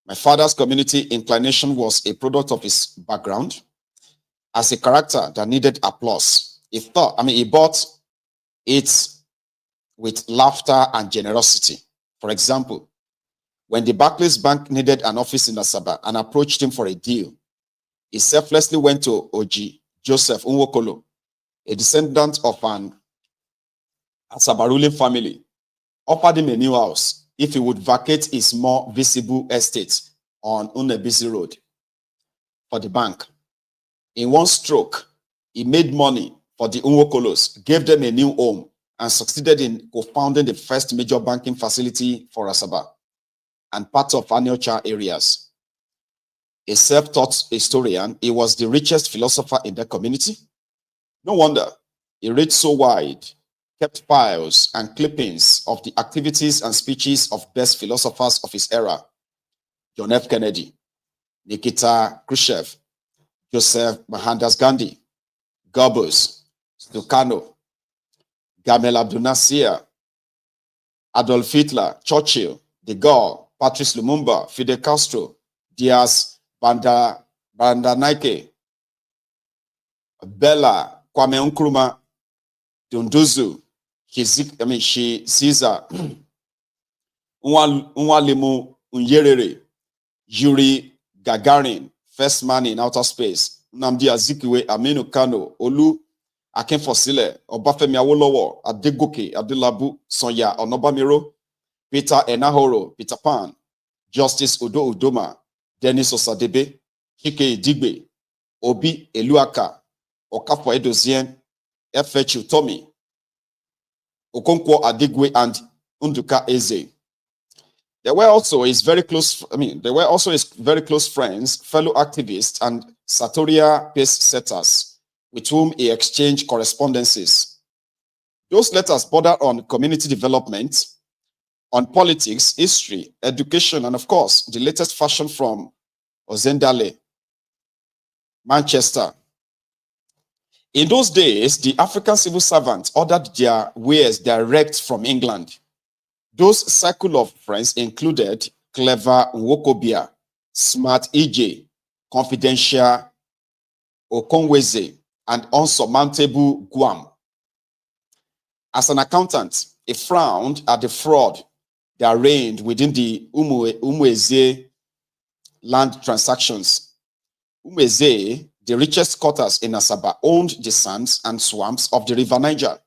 My father's community inclination was a product of his background as a character that needed applause. He bought it with laughter and generosity. For example, when the Barclays Bank needed an office in Asaba and approached him for a deal, he selflessly went to Oji Joseph Nwokolo, a descendant of an Asaba ruling family, offered him a new house if he would vacate his more visible estate on Unebisi Road for the bank. In one stroke, he made money for the Nwokolos, gave them a new home, and succeeded in co-founding the first major banking facility for Asaba and part of Aniocha areas. A self-taught historian, he was the richest philosopher in the community. No wonder he read so wide, kept files and clippings of the activities and speeches of best philosophers of his era: John F. Kennedy, Nikita Khrushchev, Joseph Mohandas Gandhi, Goebbels, Sukarno, Gamal Abdel Nasser, Adolf Hitler, Churchill, De Gaulle, Patrice Lumumba, Fidel Castro, Diaz Bandanaike, Bella, Kwame Nkrumah, Dunduzu, Caesar, Nwalimu Nyerere, Yuri Gagarin, first man in outer space, Nnamdi Azikiwe, Aminu Kano, Olu Akinfosile, Obafemi Awolowo, Adegoke, Adelabu, Sonya Onobamiro, Peter Enahoro, Peter Pan, Justice Udo Udoma, Dennis Osadebe, Chike Idigbe, Obi Eluaka, Okafor Edozien, F.H. Utomi, Okonkwo Adigwe, and Unduka Eze. They were also his very close friends, fellow activists, and sartorial pace setters with whom he exchanged correspondences. Those letters bordered on community development, on politics, history, education, and of course, the latest fashion from Ozendale, Manchester. In those days, the African civil servants ordered their wares direct from England. Those circle of friends included Clever Nwokobia, Smart EJ, Confidential Okonweze, and Unsurmountable Guam. As an accountant, he frowned at the fraud that reigned within the Umweze land transactions. Umweze, the richest squatters in Asaba, owned the sands and swamps of the River Niger,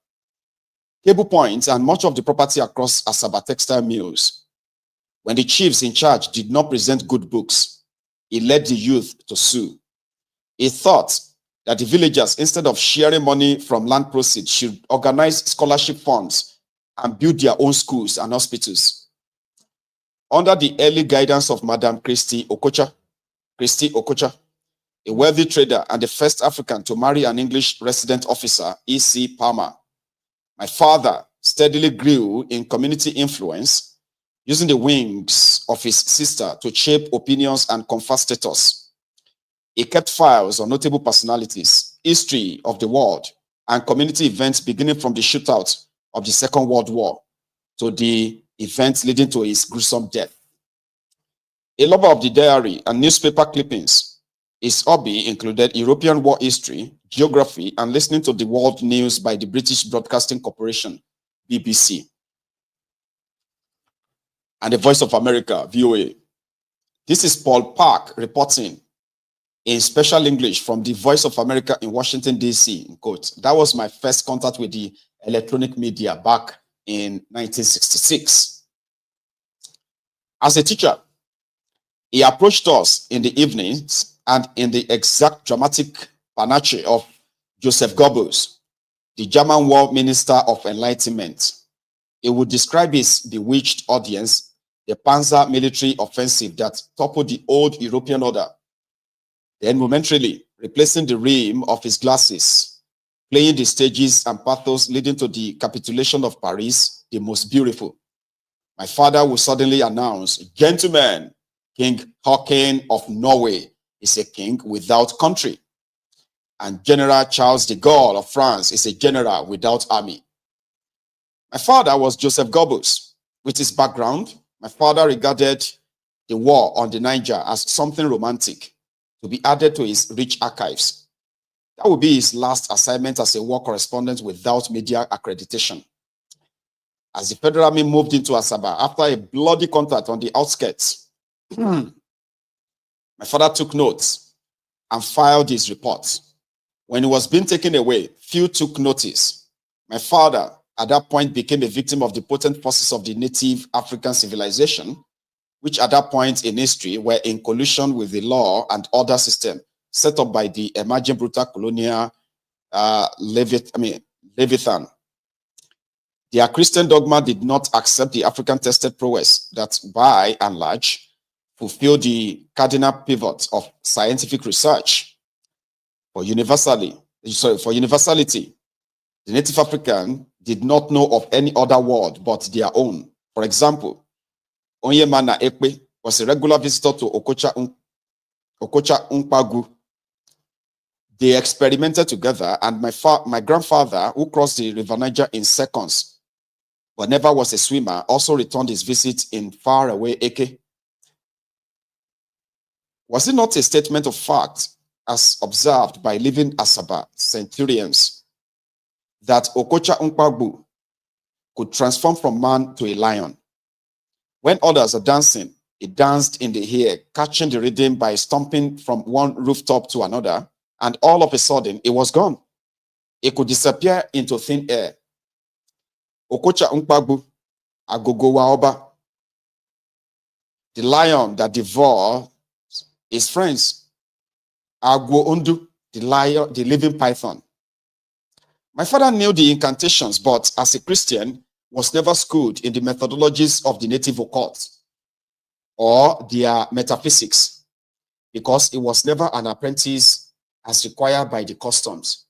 cable points, and much of the property across Asaba textile mills. When the chiefs in charge did not present good books, he led the youth to sue. He thought that the villagers, instead of sharing money from land proceeds, should organize scholarship funds and build their own schools and hospitals. Under the early guidance of Madam Christy Okocha, a wealthy trader and the first African to marry an English resident officer, E.C. Palmer, my father steadily grew in community influence, using the wings of his sister to shape opinions and confer status. He kept files on notable personalities, history of the world, and community events beginning from the shootout of the Second World War to the events leading to his gruesome death. A lover of the diary and newspaper clippings, his hobby included European war history, geography, and listening to the world news by the British Broadcasting Corporation, BBC, and the Voice of America, VOA. This is Paul Park reporting in special English from the Voice of America in Washington, D.C. in quote. That was my first contact with the electronic media back in 1966. As a teacher, he approached us in the evenings and in the exact dramatic panache of Joseph Goebbels, the German War Minister of Enlightenment. He would describe his bewitched audience, the Panzer military offensive that toppled the old European order, then momentarily replacing the rim of his glasses, playing the stages and pathos leading to the capitulation of Paris, the most beautiful. My father would suddenly announce, "Gentlemen, King Haakon of Norway is a king without country, and General Charles de Gaulle of France is a general without army." My father was Joseph Goebbels. With his background, my father regarded the war on the Niger as something romantic to be added to his rich archives. That would be his last assignment as a war correspondent without media accreditation. As the Federal Army moved into Asaba after a bloody contact on the outskirts, my father took notes and filed his report. When he was being taken away, few took notice. My father, at that point, became a victim of the potent forces of the native African civilization, which at that point in history were in collusion with the law and order system set up by the emerging brutal colonial Leviathan. Their Christian dogma did not accept the African tested prowess that, by and large, fulfilled the cardinal pivot of scientific research. For universality, the native African did not know of any other world but their own. For example, Onyemana Ekpe was a regular visitor to Okocha Unkpagu. They experimented together, and my grandfather, who crossed the River Niger in seconds, but never was a swimmer, also returned his visit in faraway Eke. Was it not a statement of fact, as observed by living Asaba centurions, that Okocha Unkpagu could transform from man to a lion? When others are dancing, he danced in the air, catching the rhythm by stomping from one rooftop to another, and all of a sudden, it was gone. It could disappear into thin air. Okocha Unkpagu, Agogo Waoba, the lion that devours his friends. Agwo Undu, the lion, the living python. My father knew the incantations, but as a Christian, was never schooled in the methodologies of the native occult or their metaphysics, because he was never an apprentice as required by the customs.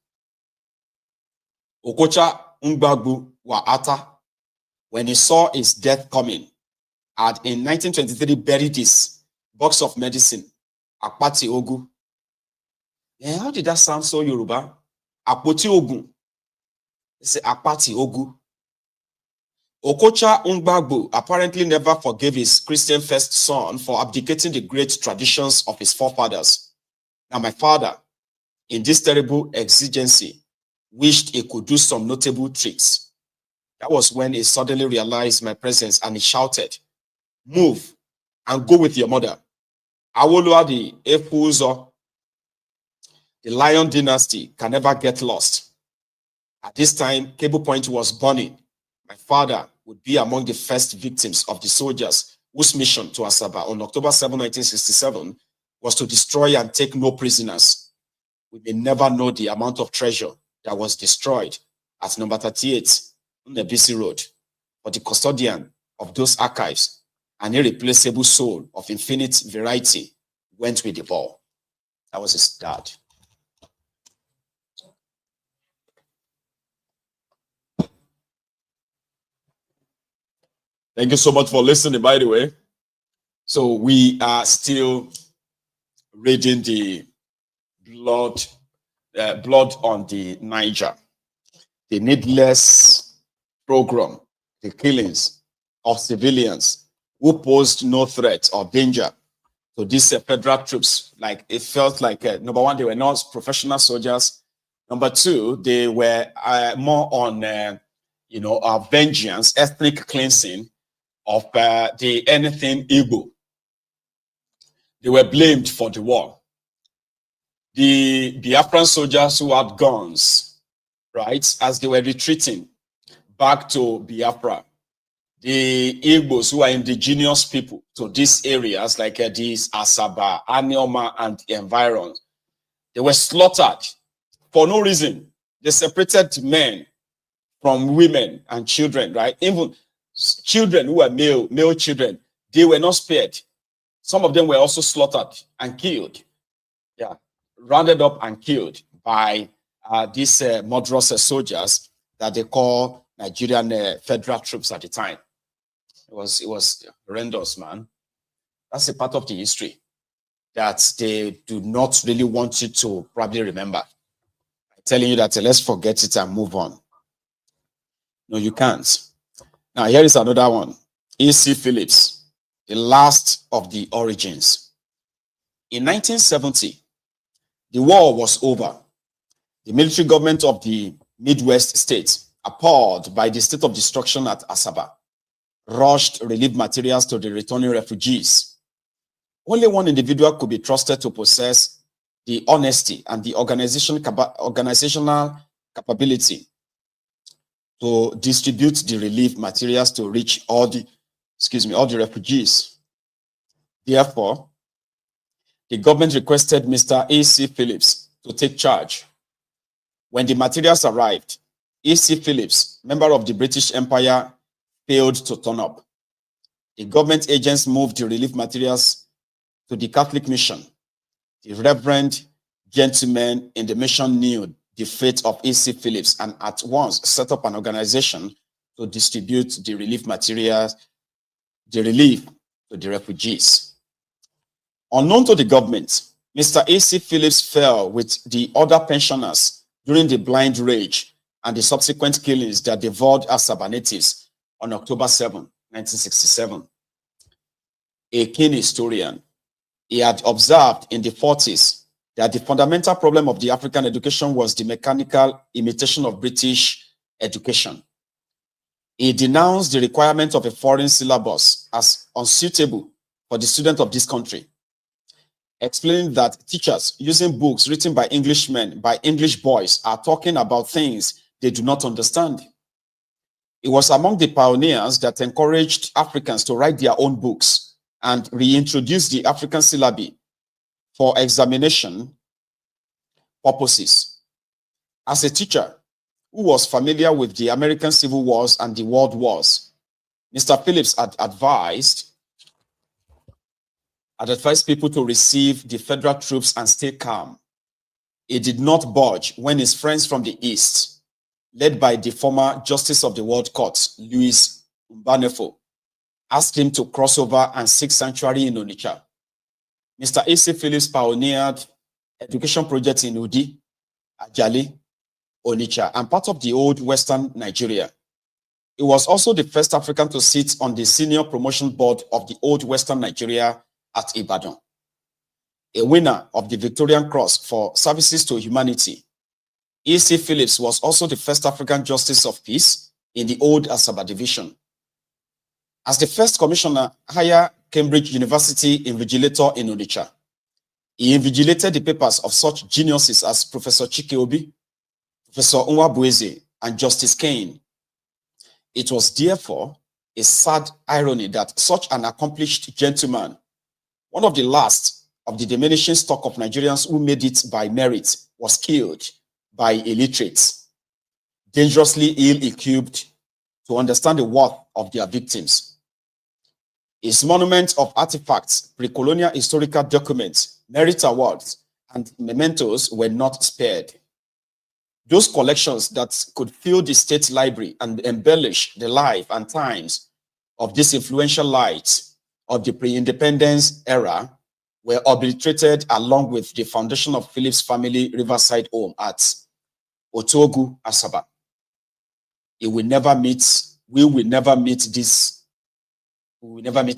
Okocha Unkpagu Waata, when he saw his death coming, had in 1923 buried his box of medicine, Akpati Ogu. Yeah, how did that sound so Yoruba? Akpoti Ogun. It's Akpati Ogu. Okocha Unkpagu apparently never forgave his Christian first son for abdicating the great traditions of his forefathers. Now, my father, in this terrible exigency, wished he could do some notable tricks. That was when he suddenly realized my presence and he shouted, "Move and go with your mother." Awolowo the Efuzo, the Lion dynasty, can never get lost. At this time, Cable Point was burning. My father would be among the first victims of the soldiers whose mission to Asaba on October 7, 1967 was to destroy and take no prisoners. We may never know the amount of treasure that was destroyed at number 38 on the BC Road, but the custodian of those archives, an irreplaceable soul of infinite variety, went with the ball. That was his dad. Thank you so much for listening, by the way. So we are still reading the blood on the Niger, the needless program, the killings of civilians who posed no threat or danger to these federal troops. Like, it felt like, number one, they were not professional soldiers, Number two, they were more on, vengeance, ethnic cleansing of the anything Igbo. They were blamed for the war. The Biafran soldiers who had guns, right, as they were retreating back to Biafra, the Igbos, who are indigenous people to these areas, like these Asaba, Anioma, and the environs, they were slaughtered for no reason. They separated men from women and children, right? Even children who were male children, they were not spared. Some of them were also slaughtered and killed. Yeah, rounded up and killed by these murderous soldiers that they call Nigerian federal troops at the time. It was horrendous, man. That's a part of the history that they do not really want you to probably remember. I'm telling you that let's forget it and move on. No, you can't. Now, here is another one. E.C. Phillips, the last of the origins. In 1970, the war was over. The military government of the Midwest states, appalled by the state of destruction at Asaba, rushed relief materials to the returning refugees. Only one individual could be trusted to possess the honesty and the organizational capability to distribute the relief materials to reach all the refugees. Therefore, the government requested Mr. E.C. Phillips to take charge. When the materials arrived, E.C. Phillips, member of the British Empire, failed to turn up. The government agents moved the relief materials to the Catholic mission. The reverend gentlemen in the mission knew the fate of E.C. Phillips and at once set up an organization to distribute the relief materials, the relief to the refugees. Unknown to the government, Mr. E.C. Phillips fell with the other pensioners during the blind rage and the subsequent killings that devoured Asaba natives on October 7, 1967. A keen historian, he had observed in the 40s that the fundamental problem of the African education was the mechanical imitation of British education. He denounced the requirement of a foreign syllabus as unsuitable for the student of this country, explaining that teachers using books written by Englishmen, by English boys, are talking about things they do not understand. He was among the pioneers that encouraged Africans to write their own books and reintroduce the African syllabi for examination purposes. As a teacher who was familiar with the American Civil Wars and the World Wars, Mr. Phillips had advised people to receive the federal troops and stay calm. He did not budge when his friends from the East, led by the former Justice of the World Court, Louis Mbanefo, asked him to cross over and seek sanctuary in Onitsha. Mr. E.C. Phillips pioneered education projects in Udi, Ajali, Onitsha, and part of the old Western Nigeria. He was also the first African to sit on the senior promotion board of the old Western Nigeria at Ibadan. A winner of the Victorian Cross for services to humanity, E.C. Phillips was also the first African Justice of Peace in the old Asaba division. As the first commissioner, higher Cambridge University invigilator in Onitsha, he invigilated the papers of such geniuses as Professor Chike Obi, Professor Nwabueze, and Justice Kane. It was therefore a sad irony that such an accomplished gentleman, one of the last of the diminishing stock of Nigerians who made it by merit, was killed by illiterates, dangerously ill-equipped to understand the worth of their victims. His monument of artifacts, pre-colonial historical documents, merit awards, and mementos were not spared. Those collections that could fill the state library and embellish the life and times of these influential lights of the pre-independence era were obliterated along with the foundation of Phillips' family riverside home at Otogu, Asaba. We will never meet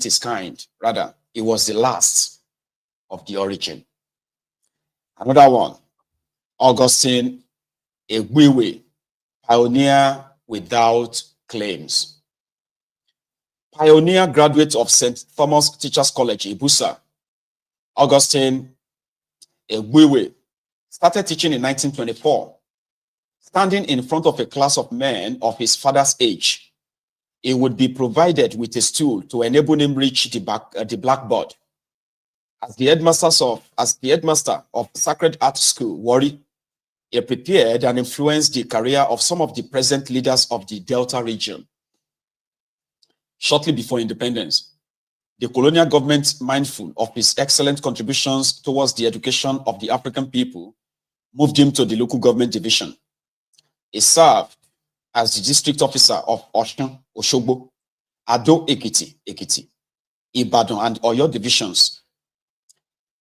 his kind. Rather, it was the last of the origin. Another one, Augustine Egwiwe, pioneer without claims. Pioneer graduate of St. Thomas Teachers College, Ibusa, Augustine Egwiwe, started teaching in 1924. Standing in front of a class of men of his father's age, he would be provided with a stool to enable him reach the blackboard. As the headmaster of Sacred Art School, Warri, he prepared and influenced the career of some of the present leaders of the Delta region. Shortly before independence, the colonial government, mindful of his excellent contributions towards the education of the African people, moved him to the local government division. He served as the district officer of Osun, Oshogbo, Ado Ekiti, Ibadan, and Oyo divisions.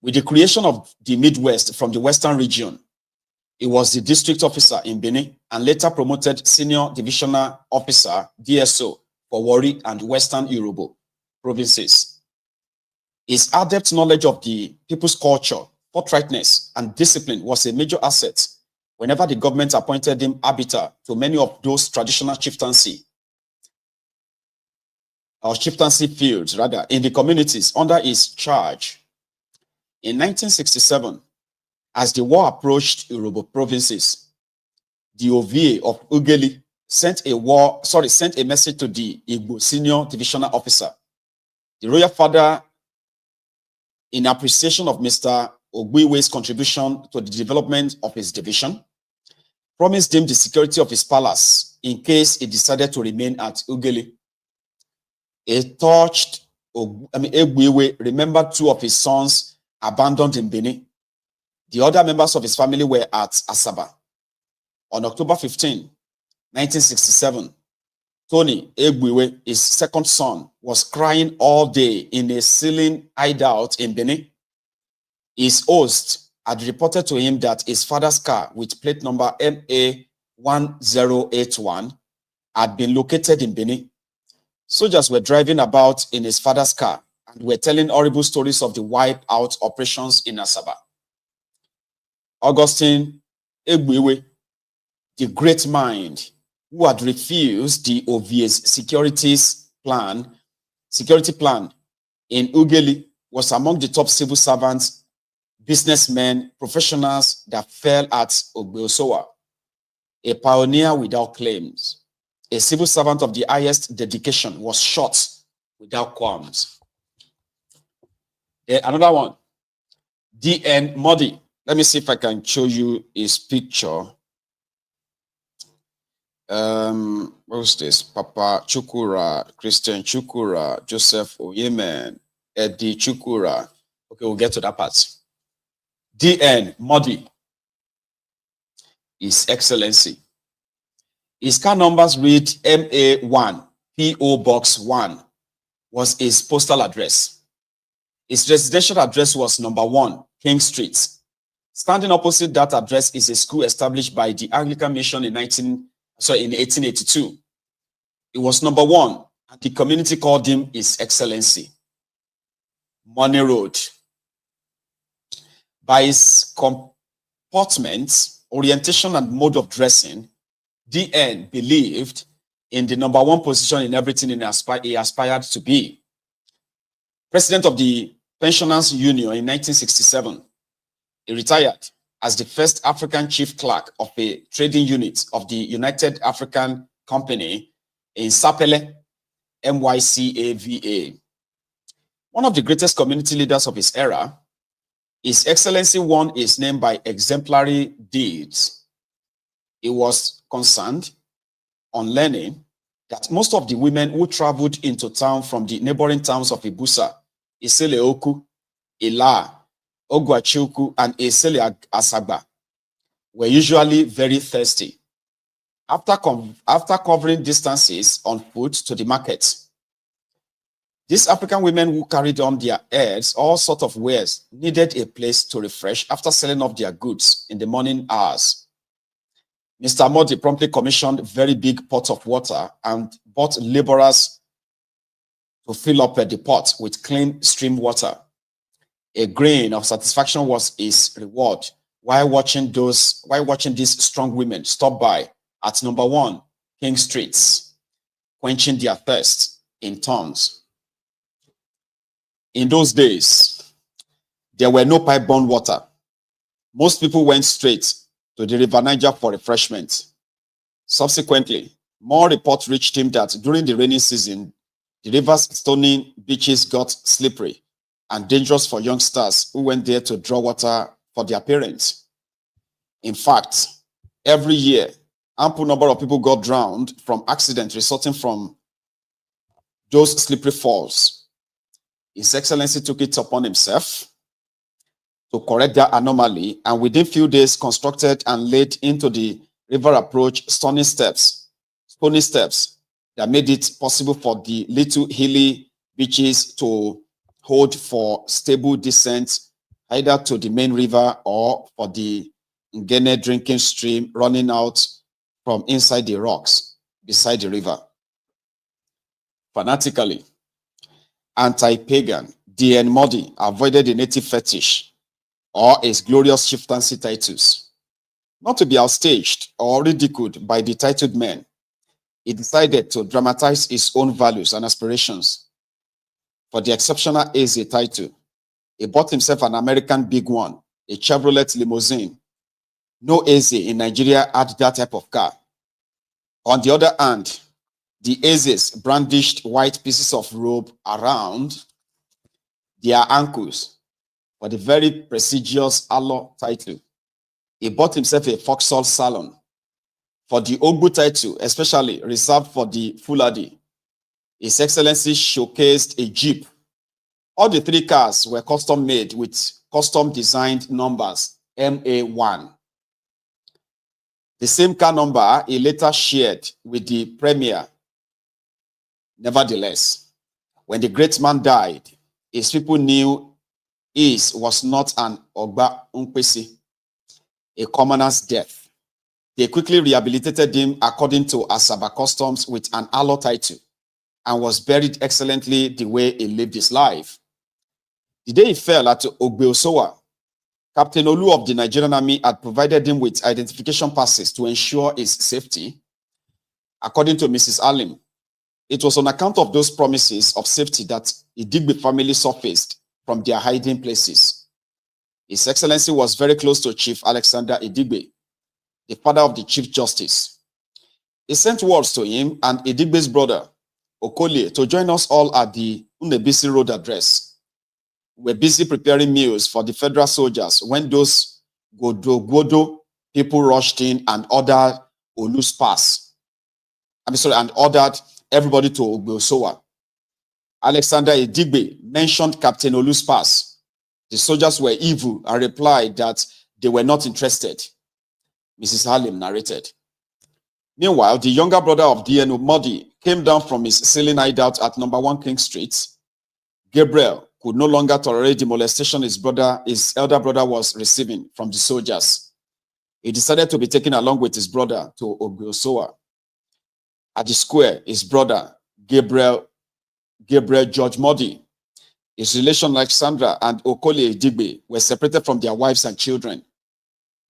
With the creation of the Midwest from the Western region, he was the district officer in Benin and later promoted senior divisional officer, DSO, for Warri and Western Yoruba provinces. His adept knowledge of the people's culture, forthrightness, and discipline was a major asset whenever the government appointed him arbiter to many of those traditional chieftaincy fields, in the communities under his charge. In 1967, as the war approached Yoruba provinces, the OVA of Ugeli sent a message to the Igbo senior divisional officer. The royal father, in appreciation of Mr. Ogbuiwe's contribution to the development of his division, promised him the security of his palace in case he decided to remain at Ugeli. Ogbuiwe remembered two of his sons abandoned in Benin. The other members of his family were at Asaba. On October 15, 1967, Tony Egbuiwe, his second son, was crying all day in a ceiling hideout in Benin. His host had reported to him that his father's car with plate number MA1081 had been located in Benin. Soldiers were driving about in his father's car and were telling horrible stories of the wipe-out operations in Asaba. Augustine Egbuiwe, the great mind who had refused the OVA's security plan in Ugeli, was among the top civil servants, businessmen, professionals that fell at Ogbeosowa. A pioneer without claims, a civil servant of the highest dedication, was shot without qualms. Another one, D.N. Modi. Let me see if I can show you his picture. What's this? Papa Chukura, Christian Chukura, Joseph Oyemen, Eddie Chukura. Okay, we'll get to that part. D.N. Modi, His Excellency. His car numbers read MA1, P.O. Box 1, was his postal address. His residential address was number 1, King Street. Standing opposite that address is a school established by the Anglican Mission in 1882. It was number 1, and the community called him His Excellency. Money Road. By his comportment, orientation, and mode of dressing, DN believed in the number 1 position in everything he aspired to be. President of the Pensioners Union in 1967, he retired as the first African chief clerk of a trading unit of the United African Company in Sapele, MYCAVA. One of the greatest community leaders of his era, His Excellency won his name by exemplary deeds. He was concerned on learning that most of the women who traveled into town from the neighboring towns of Ibusa, Iseleoku, Ila, Ogwachuku, and Isele Asaba were usually very thirsty. After covering distances on foot to the market, these African women who carried on their heads all sorts of wares needed a place to refresh after selling off their goods in the morning hours. Mr. Modi promptly commissioned very big pots of water and bought laborers to fill up the pot with clean stream water. A grain of satisfaction was his reward while watching these strong women stop by at number 1 King Streets, quenching their thirst in tongues. In those days, there were no pipe-borne water. Most people went straight to the River Niger for refreshment. Subsequently, more reports reached him that during the rainy season, the river's stony beaches got slippery and dangerous for youngsters who went there to draw water for their parents. In fact, every year, ample number of people got drowned from accidents resulting from those slippery falls. His Excellency took it upon himself to correct that anomaly, and within few days constructed and laid into the river approach stony steps that made it possible for the little hilly beaches to hold for stable descent either to the main river or for the Ngene drinking stream running out from inside the rocks beside the river. Fanatically anti-pagan, D.N. Modi avoided the native fetish or his glorious chieftaincy titles. Not to be outstaged or ridiculed by the titled men, he decided to dramatize his own values and aspirations. For the exceptional Eze title, he bought himself an American big one, a Chevrolet limousine. No Eze in Nigeria had that type of car. On the other hand, the Ezes brandished white pieces of rope around their ankles for the very prestigious Alo title. He bought himself a Vauxhall salon. For the Ogbu title, especially reserved for the Fuladi, His Excellency showcased a Jeep. All the 3 cars were custom made with custom designed numbers MA1. The same car number he later shared with the Premier. Nevertheless, when the great man died, his people knew his was not an Ogba Unkwesi, a commoner's death. They quickly rehabilitated him according to Asaba customs with an Alo title and was buried excellently the way he lived his life. The day he fell at Ogbeosowa, Captain Olu of the Nigerian Army had provided him with identification passes to ensure his safety. According to Mrs. Alim, it was on account of those promises of safety that the Idigbe family surfaced from their hiding places. His Excellency was very close to Chief Alexander Idigbe, the father of the Chief Justice. He sent words to him and Idigbe's brother, Okolie, to join us all at the Unebisi Road address. We were busy preparing meals for the federal soldiers when those Godo people rushed in and ordered Olu's pass. And ordered everybody to Ogbeosowa. Alexander Idigbe mentioned Captain Olu's pass. The soldiers were evil and replied that they were not interested. Mrs. Halim narrated. Meanwhile, the younger brother of D.N. Modi came down from his sailing hideout at number 1 King Street. Gabriel could no longer tolerate the molestation his elder brother was receiving from the soldiers. He decided to be taken along with his brother to Ogbeosowa. At the square, his brother, Gabriel George Modi, his relation Alexandra and Okolie Idigbe were separated from their wives and children.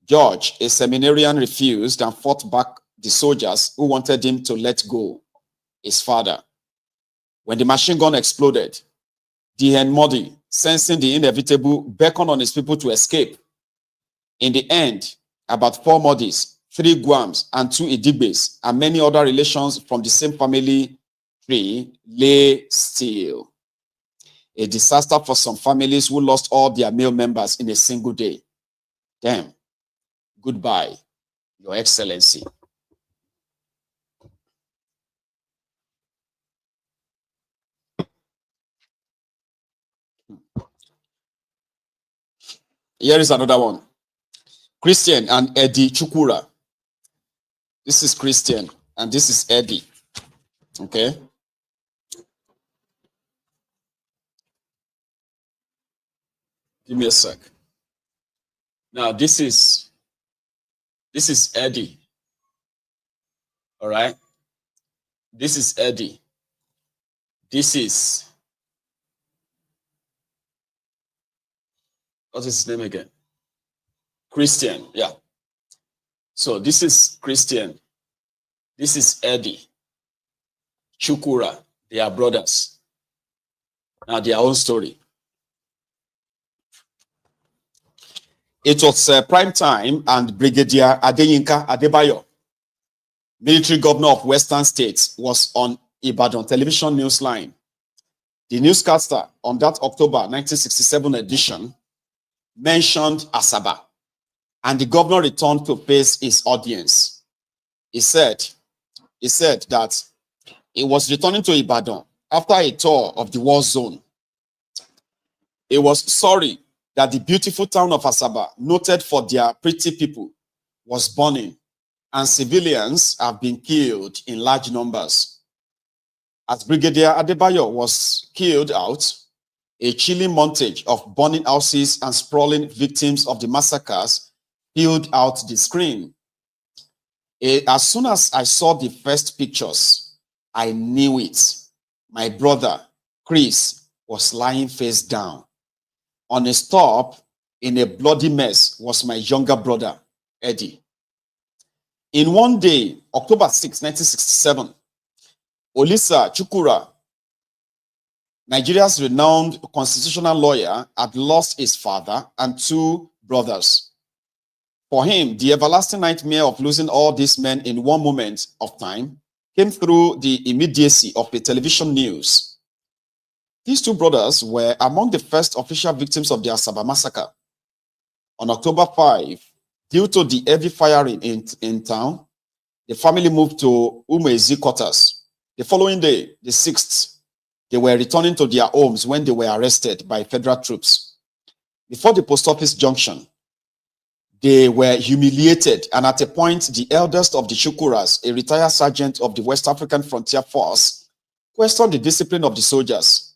George, a seminarian, refused and fought back the soldiers who wanted him to let go his father. When the machine gun exploded, D.N. Modi, sensing the inevitable, beckoned on his people to escape. In the end, about 4 Modis, 3 Guams, and 2 Idigbes, and many other relations from the same family tree lay still. A disaster for some families who lost all their male members in a single day. Damn. Goodbye, Your Excellency. Here is another one. Christian and Eddie Chukura. This is Christian and this is Eddie. Okay. Give me a sec. Now this is Eddie. All right. This is Eddie. This is, what is his name again? Christian, yeah. So this is Christian. This is Eddie. Chukura. They are brothers. Now their own story. It was prime time, and Brigadier Adeyinka Adebayo, military governor of Western States, was on Ibadan television news line. The newscaster on that October 1967 edition mentioned Asaba, and the governor returned to face his audience. He said that he was returning to Ibadan after a tour of the war zone. He was sorry that the beautiful town of Asaba, noted for their pretty people, was burning, and civilians have been killed in large numbers. As Brigadier Adebayo was killed out, a chilling montage of burning houses and sprawling victims of the massacres filled out the screen. As soon as I saw the first pictures, I knew it. My brother, Chris, was lying face down. On a stop, in a bloody mess, was my younger brother, Eddie. In one day, October 6, 1967, Olisa Chukura, Nigeria's renowned constitutional lawyer, had lost his father and two brothers. For him, the everlasting nightmare of losing all these men in one moment of time came through the immediacy of the television news. These two brothers were among the first official victims of the Asaba Massacre. On October 5, due to the heavy firing in town, the family moved to Umezi quarters. The following day, the 6th, they were returning to their homes when they were arrested by federal troops. Before the post office junction, they were humiliated, and at a point, the eldest of the Chukuras, a retired sergeant of the West African Frontier Force, questioned the discipline of the soldiers.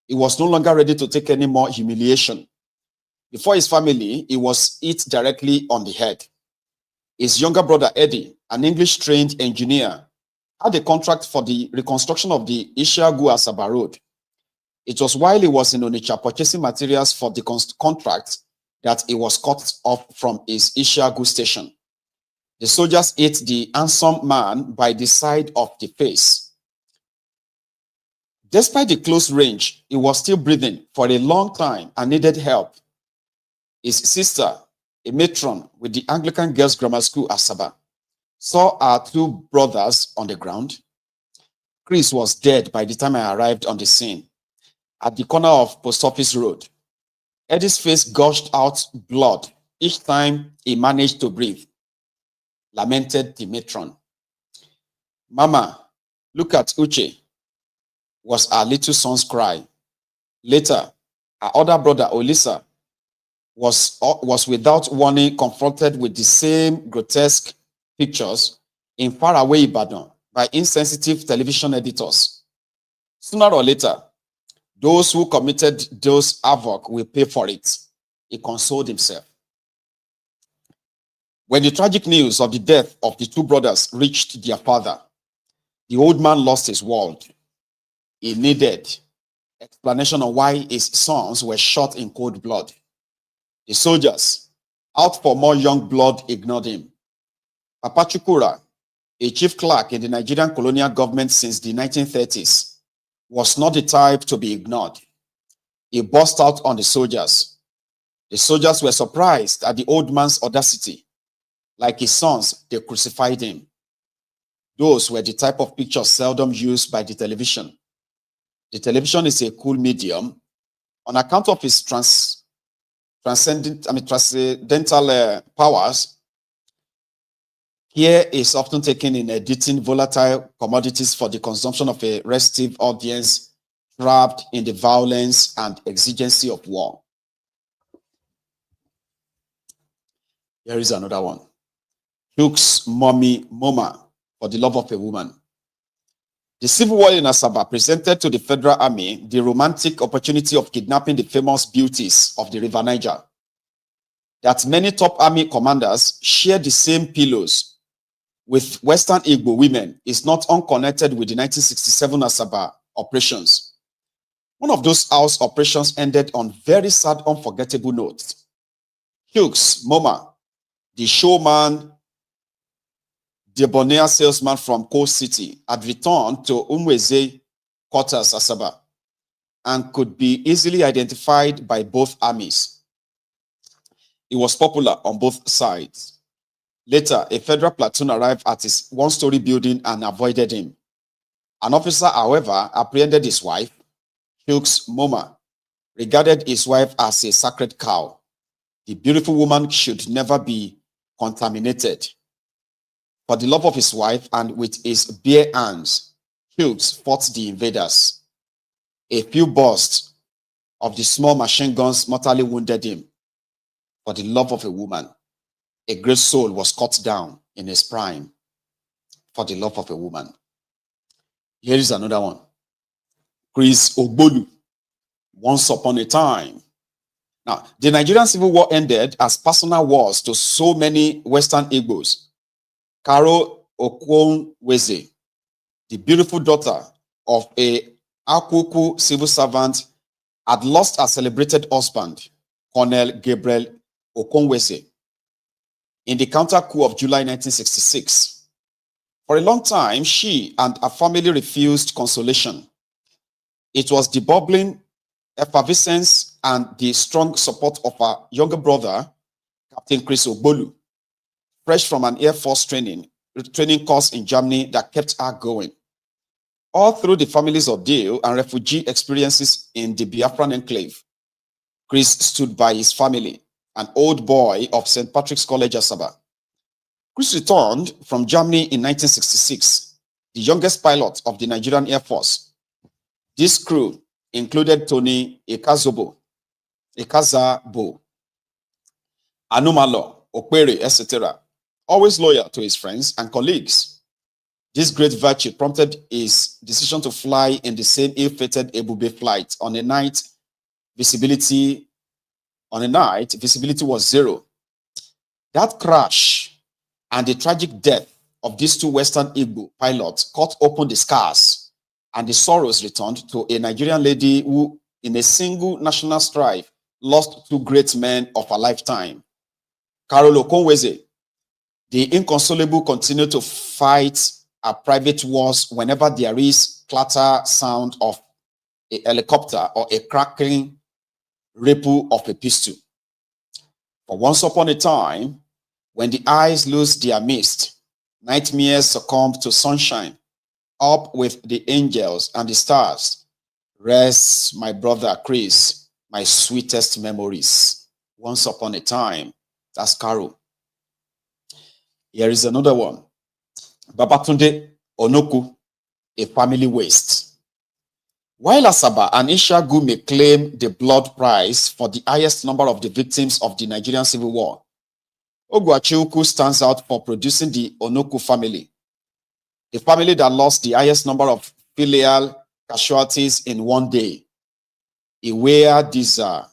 He was no longer ready to take any more humiliation. Before his family, he was hit directly on the head. His younger brother, Eddie, an English-trained engineer, had a contract for the reconstruction of the Ishiagu-Asaba Road. It was while he was in Onitsha purchasing materials for the contract that he was cut off from his Ishiagu station. The soldiers hit the handsome man by the side of the face. Despite the close range, he was still breathing for a long time and needed help. His sister, a matron with the Anglican Girls' Grammar School, Asaba, saw our two brothers on the ground. Chris was dead by the time I arrived on the scene at the corner of Post Office Road. Eddie's face gushed out blood each time he managed to breathe, lamented the matron. Mama, look at Uche, was our little son's cry. Later, our other brother, Olisa, was without warning confronted with the same grotesque pictures in faraway Ibadan by insensitive television editors. Sooner or later, those who committed those havoc will pay for it, he consoled himself. When the tragic news of the death of the two brothers reached their father, the old man lost his world. He needed explanation on why his sons were shot in cold blood. The soldiers, out for more young blood, ignored him. Papa Chukura, a chief clerk in the Nigerian colonial government since the 1930s, was not the type to be ignored. He burst out on the soldiers. The soldiers were surprised at the old man's audacity. Like his sons, they crucified him. Those were the type of pictures seldom used by the television. The television is a cool medium. On account of its transcendental powers, care is often taken in editing volatile commodities for the consumption of a restive audience trapped in the violence and exigency of war. Here is another one. Hughes' mommy, Moma, for the love of a woman. The civil war in Asaba presented to the Federal Army the romantic opportunity of kidnapping the famous beauties of the River Niger. That many top army commanders share the same pillows with Western Igbo women is not unconnected with the 1967 Asaba operations. One of those house operations ended on very sad, unforgettable notes. Hughes, Moma, the showman, debonair salesman from Coast City, had returned to Umweze quarters, Asaba, and could be easily identified by both armies. He was popular on both sides. Later, a federal platoon arrived at his one-story building and avoided him. An officer, however, apprehended his wife. Hughes Moma regarded his wife as a sacred cow. The beautiful woman should never be contaminated. For the love of his wife and with his bare hands, Hughes fought the invaders. A few bursts of the small machine guns mortally wounded him. For the love of a woman, a great soul was cut down in his prime. For the love of a woman. Here is another one. Chris Ogbolu, once upon a time. Now, the Nigerian Civil War ended as personal wars to so many Western Igbos. Caro Okonweze, the beautiful daughter of a Akuku civil servant, had lost her celebrated husband, Colonel Gabriel Okonweze, in the counter coup of July 1966. For a long time, she and her family refused consolation. It was the bubbling effervescence and the strong support of her younger brother, Captain Chris Ogbolu, fresh from an Air Force training course in Germany, that kept her going. All through the family's ordeal and refugee experiences in the Biafran enclave, Chris stood by his family, an old boy of St. Patrick's College, Asaba. Chris returned from Germany in 1966, the youngest pilot of the Nigerian Air Force. This crew included Tony Ekazabo, Anumalo, Okwere, etc., always loyal to his friends and colleagues. This great virtue prompted his decision to fly in the same ill-fated Ebube flight. On a night, visibility was zero. That crash and the tragic death of these two Western Igbo pilots cut open the scars, and the sorrows returned to a Nigerian lady who, in a single national strife, lost two great men of her lifetime. Carol Okonweze, the inconsolable, continued to fight her private wars whenever there is clatter sound of a helicopter or a cracking ripple of a pistol. For once upon a time, when the eyes lose their mist, nightmares succumb to sunshine. Up with the angels and the stars, rest my brother Chris, my sweetest memories. Once upon a time. That's Carol. Here is another one. Babatunde Onoku, a family waste. While Asaba and Ishagu may claim the blood prize for the highest number of the victims of the Nigerian Civil War, Ogwachiuku stands out for producing the Onoku family, the family that lost the highest number of filial casualties in one day. Iwea Diza,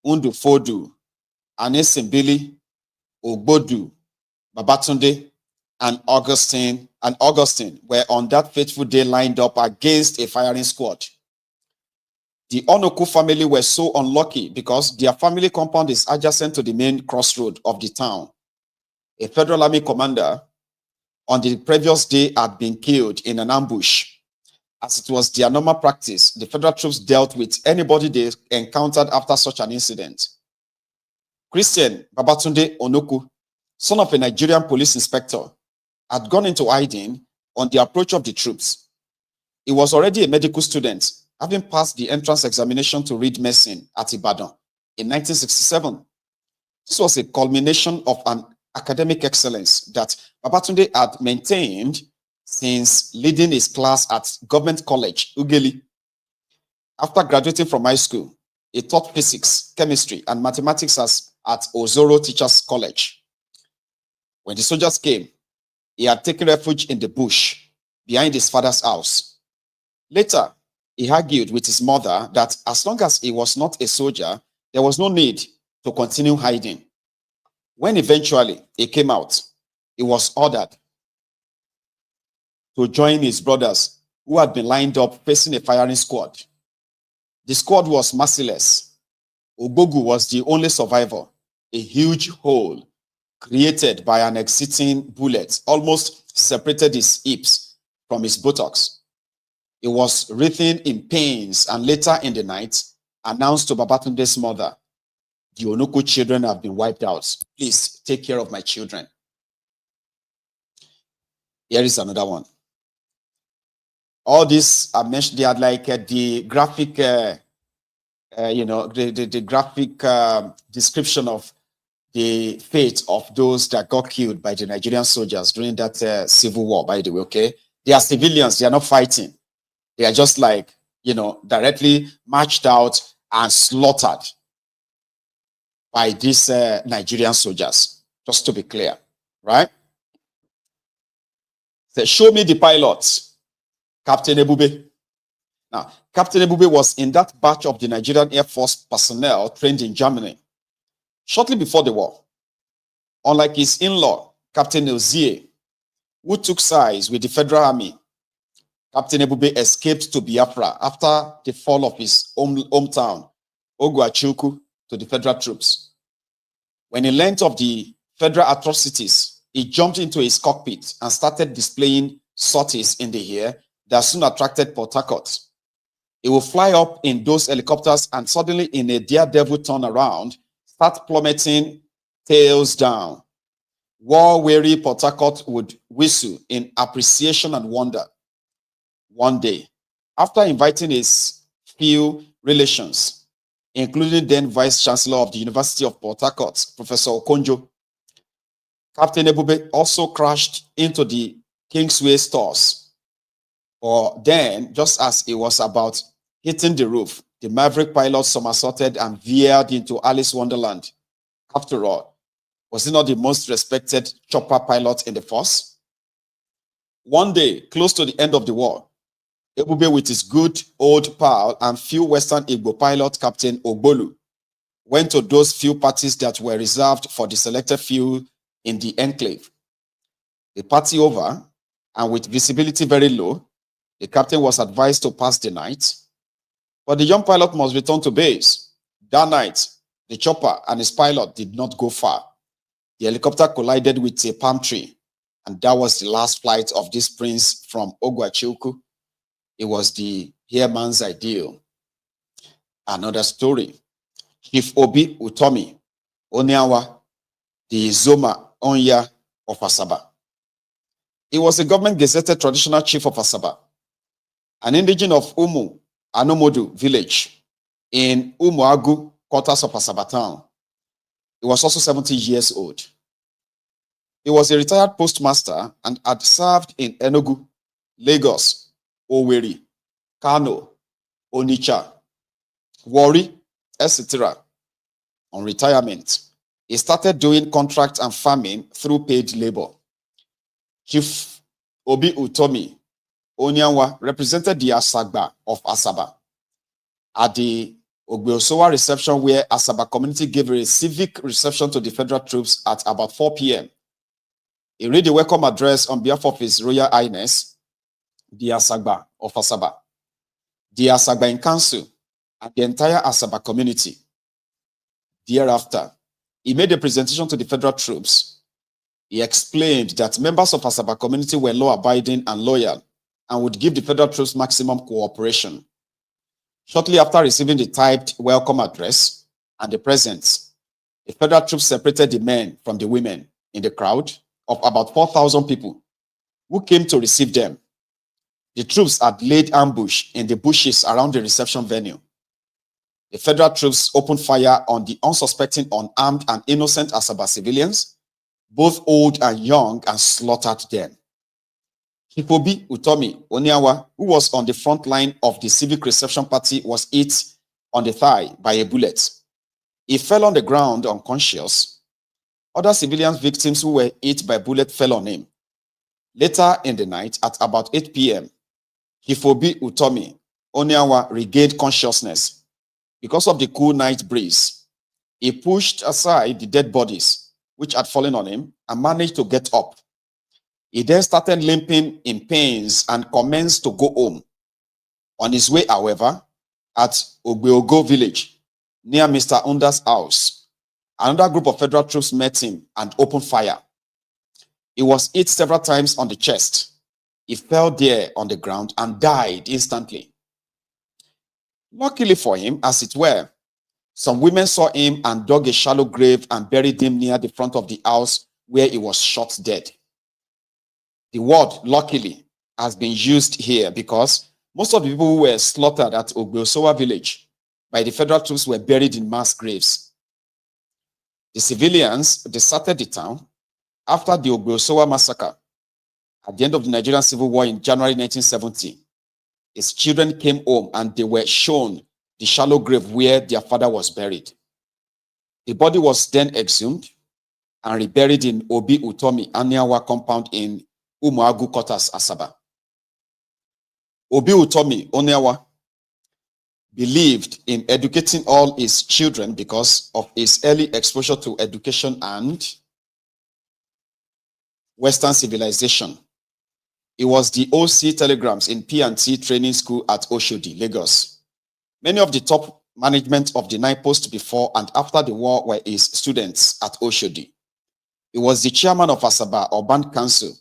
Undufodu, Anesimbili, Ogbodu, Babatunde, and Augustine were on that fateful day lined up against a firing squad. The Onoku family were so unlucky because their family compound is adjacent to the main crossroad of the town. A Federal Army commander on the previous day had been killed in an ambush. As it was their normal practice, the federal troops dealt with anybody they encountered after such an incident. Christian Babatunde Onoku, son of a Nigerian police inspector, had gone into hiding on the approach of the troops. He was already a medical student, having passed the entrance examination to read medicine at Ibadan in 1967. This was a culmination of an academic excellence that Babatunde had maintained since leading his class at Government College, Ugeli. After graduating from high school, he taught physics, chemistry, and mathematics at Ozoro Teachers College. When the soldiers came, he had taken refuge in the bush behind his father's house. Later, he argued with his mother that as long as he was not a soldier, there was no need to continue hiding. When eventually he came out, he was ordered to join his brothers who had been lined up facing a firing squad. The squad was merciless. Ogbogu was the only survivor, a huge hole created by an exiting bullet almost separated his hips from his buttocks. He was writhing in pains and later in the night announced to Babatunde's mother, "The Onoko children have been wiped out. Please take care of my children." Here is another one. All this I mentioned, they are like the graphic, the graphic description of the fate of those that got killed by the Nigerian soldiers during that civil war, by the way, okay? They are civilians, they are not fighting. They are just like, directly marched out and slaughtered by these Nigerian soldiers, just to be clear, right? So show me the pilots, Captain Ebube. Now, Captain Ebube was in that batch of the Nigerian Air Force personnel trained in Germany shortly before the war. Unlike his in-law, Captain Ozie, who took sides with the Federal Army, Captain Ebube escaped to Biafra after the fall of his hometown, Ogwachukwu, to the Federal troops. When he learned of the Federal atrocities, he jumped into his cockpit and started displaying sorties in the air that soon attracted Port Harcourt. He will fly up in those helicopters and suddenly, in a daredevil turnaround, start plummeting tails down. War-weary Port Harcourt would whistle in appreciation and wonder. One day, after inviting his few relations, including then Vice-Chancellor of the University of Port Harcourt, Professor Okonjo, Captain Ebube also crashed into the Kingsway stores. Or then, just as he was about hitting the roof, the Maverick pilot somersaulted and veered into Alice Wonderland. After all, was he not the most respected chopper pilot in the force? One day, close to the end of the war, Ebube, with his good old pal and few Western Igbo pilot, Captain Ogbolu, went to those few parties that were reserved for the selected few in the enclave. The party over, and with visibility very low, the captain was advised to pass the night. But the young pilot must return to base. That night, the chopper and his pilot did not go far. The helicopter collided with a palm tree, and that was the last flight of this prince from Ogwachukwu. It was the airman's ideal. Another story. Chief Obi Utomi Onyawa, the Zoma Onya of Asaba. He was a government gazetted traditional chief of Asaba, an indigene of Umu Anomodu village in Umuagu quarters of Asaba town. He was also 70 years old. He was a retired postmaster and had served in Enugu, Lagos, Owerri, Kano, Onitsha, Warri, etc. On retirement, he started doing contract and farming through paid labor. Chief Obi Utomi Onyanwa represented the Asagba of Asaba at the Ogbeosowa reception, where Asaba community gave a civic reception to the federal troops at about 4 p.m. He read a welcome address on behalf of His Royal Highness, the Asagba of Asaba, the Asagba in council, and the entire Asaba community. Thereafter, he made a presentation to the federal troops. He explained that members of Asaba community were law-abiding and loyal and would give the federal troops maximum cooperation. Shortly after receiving the typed welcome address and the presents, the federal troops separated the men from the women in the crowd of about 4,000 people who came to receive them. The troops had laid ambush in the bushes around the reception venue. The federal troops opened fire on the unsuspecting, unarmed, and innocent Asaba civilians, both old and young, and slaughtered them. Obi Utomi Onyawa, who was on the front line of the civic reception party, was hit on the thigh by a bullet. He fell on the ground unconscious. Other civilian victims who were hit by bullet fell on him. Later in the night, at about 8 p.m., Obi Utomi Onyawa regained consciousness. Because of the cool night breeze, he pushed aside the dead bodies which had fallen on him and managed to get up. He then started limping in pains and commenced to go home. On his way, however, at Ogbeogo village, near Mr. Unda's house, Another group of federal troops met him and opened fire. He was hit several times on the chest. He fell there on the ground and died instantly. Luckily for him, as it were, some women saw him and dug a shallow grave and buried him near the front of the house where he was shot dead. The word luckily has been used here because most of the people who were slaughtered at Ogbeosowa village by the federal troops were buried in mass graves. The civilians deserted the town after the Ogbeosowa massacre. At the end of the Nigerian Civil War in January 1970, his children came home and they were shown the shallow grave where their father was buried. The body was then exhumed and reburied in Obi Utomi Aniawa compound in Umuagu Quarters, Asaba. Obi Utomi Aniawa believed in educating all his children because of his early exposure to education and Western civilization. He was the OC telegrams in P&T training school at Oshodi, Lagos. Many of the top management of the 9 posts before and after the war were his students at Oshodi. He was the chairman of Asaba Urban Council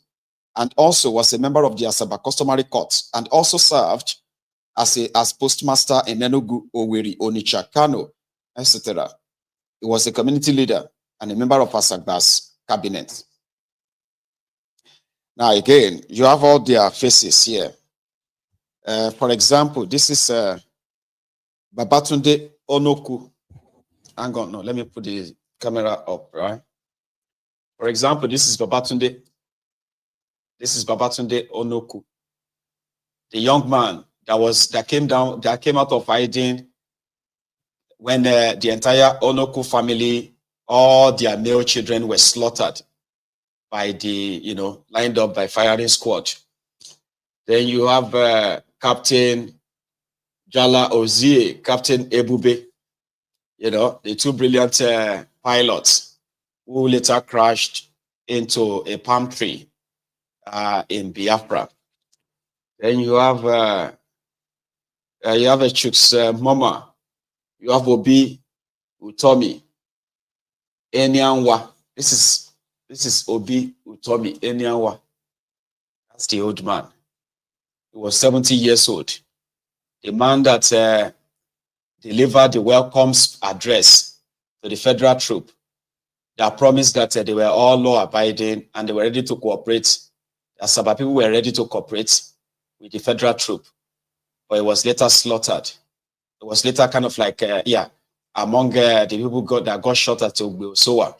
and also was a member of the Asaba Customary Court and also served as postmaster in Enugu, Owerri, Onitsha, Kano, etc. He was a community leader and a member of Asaba's cabinet. Now again, you have all their faces here. For example, this is Babatunde Onoku. Hang on, no, let me put the camera up, right? For example, this is Babatunde. This is Babatunde Onoku, the young man that came out of hiding when the entire Onoku family, all their male children were slaughtered by the, lined up by firing squad. Then you have Captain Jala Ozie, Captain Ebube, the two brilliant pilots who later crashed into a palm tree in Biafra. Then you have a Chooks Mama, you have Obi Utomi Enyanwa. This is Obi Utomi Enyanwa. That's the old man. He was 70 years old. The man that delivered the welcome address to the federal troop that promised that they were all law-abiding and they were ready to cooperate. The Asaba people were ready to cooperate with the federal troop, but it was later slaughtered. It was later kind of like, among the people that got shot at Ogbeosowa.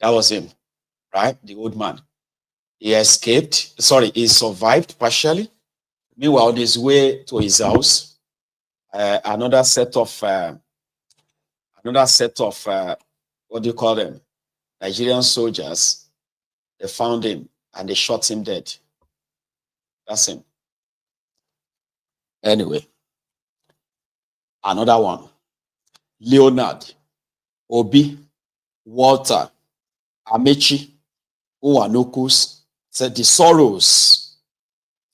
That was him, right? The old man. He escaped. Sorry, he survived partially. Meanwhile, on his way to his house, another set of what do you call them? Nigerian soldiers. They found him and they shot him dead. That's him. Anyway, another one. Leonard, Obi, Walter, Amechi, Uwanokus said the sorrows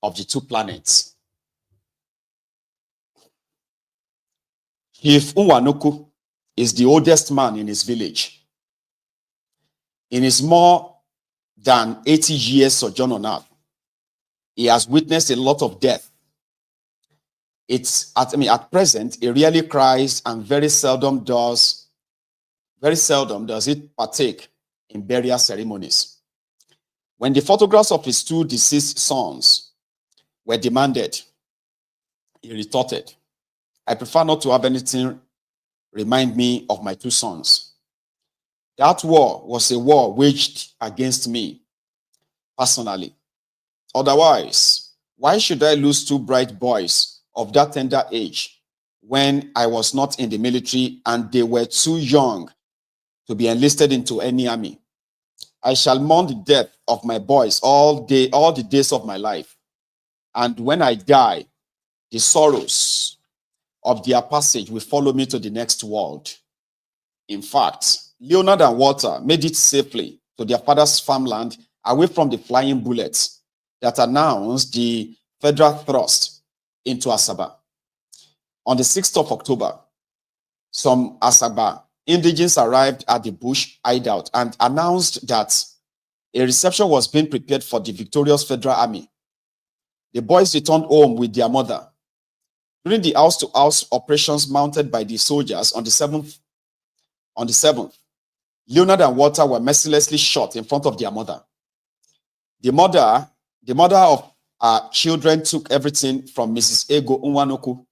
of the two planets. Chief Uwanoku is the oldest man in his village. In his more than 80 years sojourn on earth, he has witnessed a lot of death. At present, he rarely cries and very seldom does it partake in burial ceremonies. When the photographs of his two deceased sons were demanded, he retorted, "I prefer not to have anything remind me of my two sons. That war was a war waged against me personally. Otherwise, why should I lose two bright boys of that tender age when I was not in the military and they were too young to be enlisted into any army? I shall mourn the death of my boys all the days of my life. And when I die, the sorrows of their passage will follow me to the next world." In fact, Leonard and Walter made it safely to their father's farmland away from the flying bullets that announced the federal thrust into Asaba. On the 6th of October, some Asaba indigents arrived at the bush hideout and announced that a reception was being prepared for the victorious Federal Army. The boys returned home with their mother. During the house-to-house operations mounted by the soldiers on the 7th, Leonard and Walter were mercilessly shot in front of their mother. The mother of our children took everything from Mrs. Ego Nwanoku.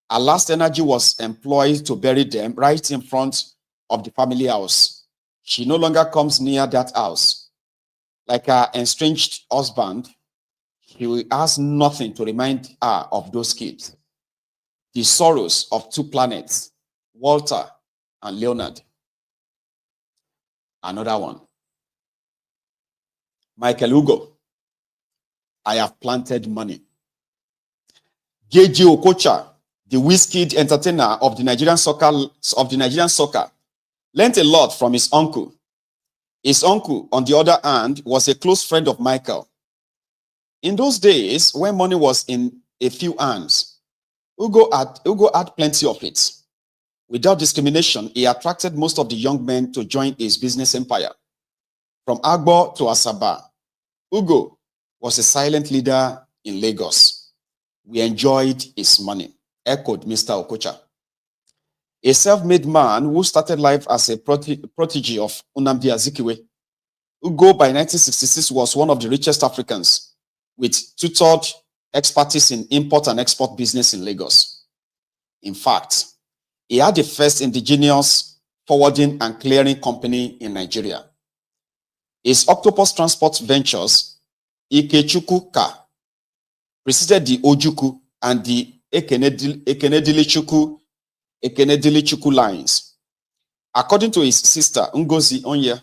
Her last energy was employed to bury them right in front of the family house. She no longer comes near that house. Like her estranged husband, he has nothing to remind her of those kids. The sorrows of two planets, Walter and Leonard. Another one. Michael Ugo. I have planted money. Emeka Okocha, the whiskeyed entertainer of the Nigerian soccer, learned a lot from his uncle. His uncle, on the other hand, was a close friend of Michael. In those days, when money was in a few hands, Ugo had plenty of it. Without discrimination, he attracted most of the young men to join his business empire. From Agbo to Asaba, Ugo was a silent leader in Lagos. We enjoyed his money, echoed Mr. Okocha. A self-made man who started life as a protege of Nnamdi Azikiwe, Ugo by 1966 was one of the richest Africans with tutored expertise in import and export business in Lagos. In fact, he had the first indigenous forwarding and clearing company in Nigeria. His octopus transport ventures, Ikechukwu Ka, preceded the Ojuku and the Ekenedilichukwu lines. According to his sister, Ngozi Onye,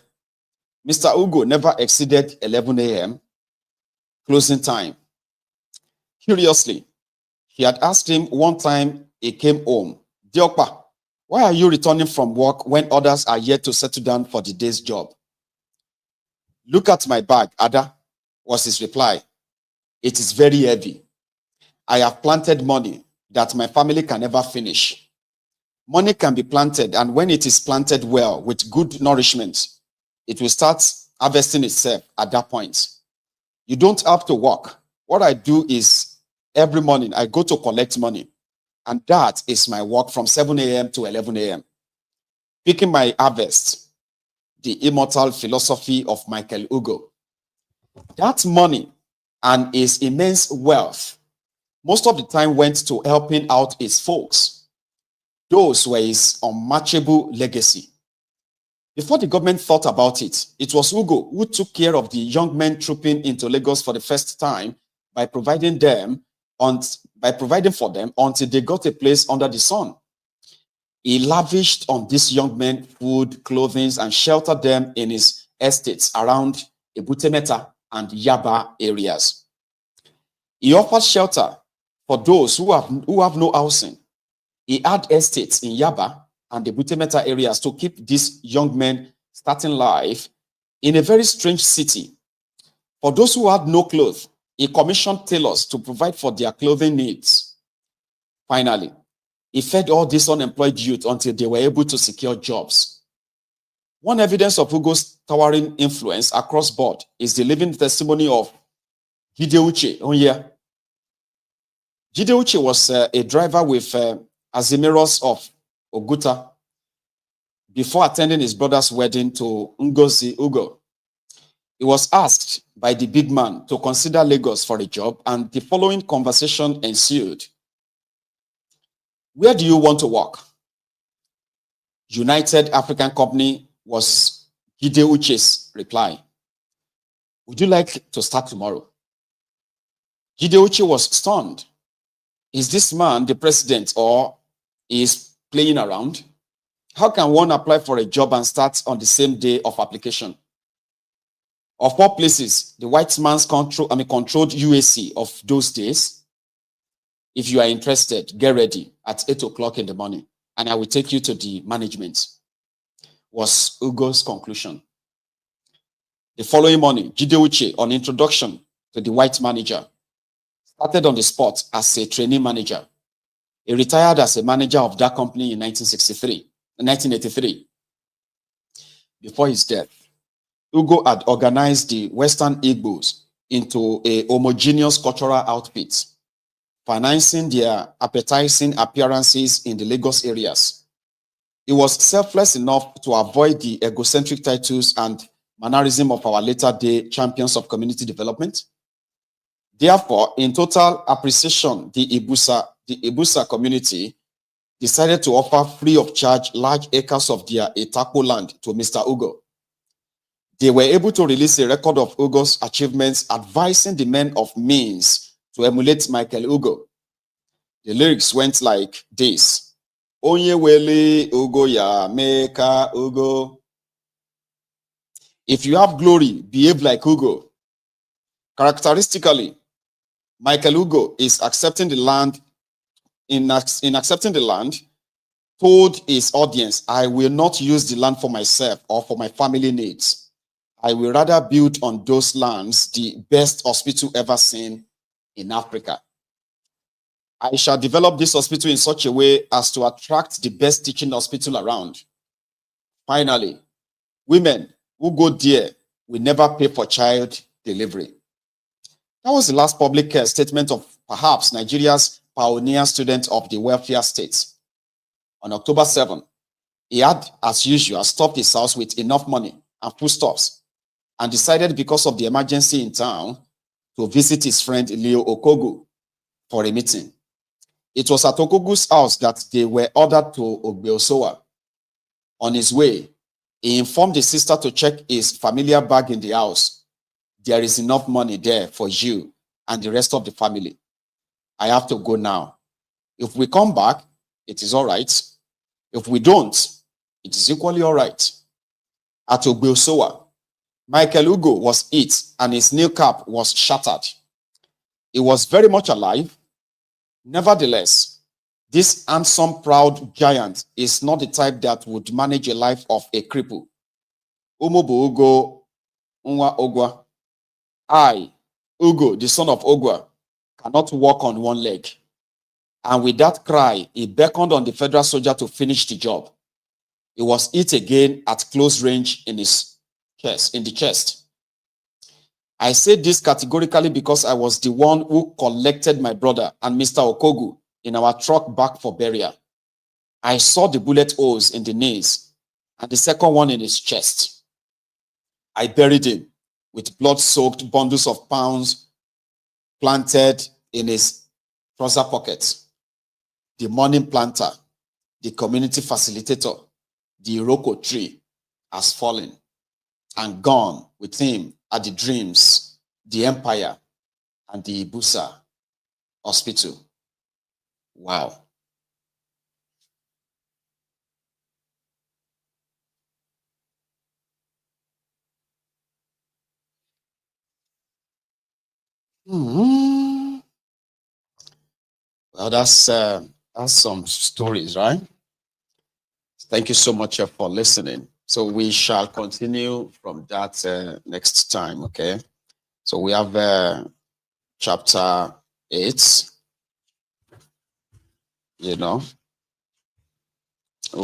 Mr. Ugo never exceeded 11 a.m. closing time. Curiously, he had asked him one time he came home, Diokpa, why are you returning from work when others are yet to settle down for the day's job? Look at my bag, Ada, was his reply. It is very heavy. I have planted money that my family can never finish. Money can be planted, and when it is planted well with good nourishment, it will start harvesting itself at that point. You don't have to work. What I do is every morning I go to collect money, and that is my work from 7 a.m. to 11 a.m. Picking my harvest, the immortal philosophy of Michael Ugo. That money and his immense wealth most of the time went to helping out his folks. Those were his unmatchable legacy. Before the government thought about it, it was Ugo who took care of the young men trooping into Lagos for the first time by providing for them until they got a place under the sun. He lavished on these young men food, clothing, and sheltered them in his estates around Ebutemeta and Yaba areas. He offered shelter for those who have no housing. He had estates in Yaba and the Ebutemeta areas to keep these young men starting life in a very strange city. For those who had no clothes, he commissioned tailors to provide for their clothing needs. Finally, he fed all these unemployed youth until they were able to secure jobs. One evidence of Ugo's towering influence across board is the living testimony of Jide Uche. Jide Uche was a driver with Azimiros of Oguta before attending his brother's wedding to Ngozi Ugo. He was asked by the big man to consider Lagos for a job, and the following conversation ensued. Where do you want to work? United African Company was Jide Uche's reply. Would you like to start tomorrow? Jide Uche was stunned. Is this man the president or is playing around? How can one apply for a job and start on the same day of application? Of all places, the white man's controlled UAC of those days. If you are interested, get ready at 8 o'clock in the morning, and I will take you to the management, was Ugo's conclusion. The following morning, Jide Uche, on introduction to the white manager, started on the spot as a trainee manager. He retired as a manager of that company in 1963 1983, before his death, Ugo had organized the Western Igbos into a homogeneous cultural outfit, financing their appetizing appearances in the Lagos areas. He was selfless enough to avoid the egocentric titles and mannerism of our later day champions of community development. Therefore, in total appreciation, the Ibusa community decided to offer free of charge large acres of their Etako land to Mr. Ugo. They were able to release a record of Ugo's achievements, advising the men of means to emulate Michael Ugo. The lyrics went like this: Onye wele Ugo ya meka Ugo. If you have glory, behave like Ugo. Characteristically, Michael Ugo is accepting the land. In accepting the land, told his audience, I will not use the land for myself or for my family needs. I will rather build on those lands the best hospital ever seen in Africa. I shall develop this hospital in such a way as to attract the best teaching hospital around. Finally, women who go there will never pay for child delivery. That was the last public statement of perhaps Nigeria's pioneer student of the welfare state. On October 7, he had, as usual, stuffed his house with enough money and foodstuffs and decided, because of the emergency in town, to visit his friend Leo Okogu for a meeting. It was at Okogu's house that they were ordered to Ogbeosowa. On his way, he informed his sister to check his familiar bag in the house. There is enough money there for you and the rest of the family. I have to go now. If we come back, it is all right. If we don't, it is equally all right. At Ogbeosowa, Michael Ugo was hit and his new cap was shattered. He was very much alive. Nevertheless, this handsome, proud giant is not the type that would manage a life of a cripple. Umubu Ugo Nwa Ogwa. I, Ugo, the son of Ogwa, cannot walk on one leg. And with that cry, he beckoned on the federal soldier to finish the job. He was hit again at close range in his chest, in the chest. I say this categorically because I was the one who collected my brother and Mr. Okogu in our truck back for burial. I saw the bullet holes in the knees and the second one in his chest. I buried him with blood-soaked bundles of pounds planted in his trouser pockets. The morning planter, the community facilitator, the Iroko tree has fallen, and gone with him are the dreams, the empire, and the Ibusa hospital. Wow. Well, that's some stories, right? Thank you so much for listening. So we shall continue from that next time, okay? So we have chapter 8, we'll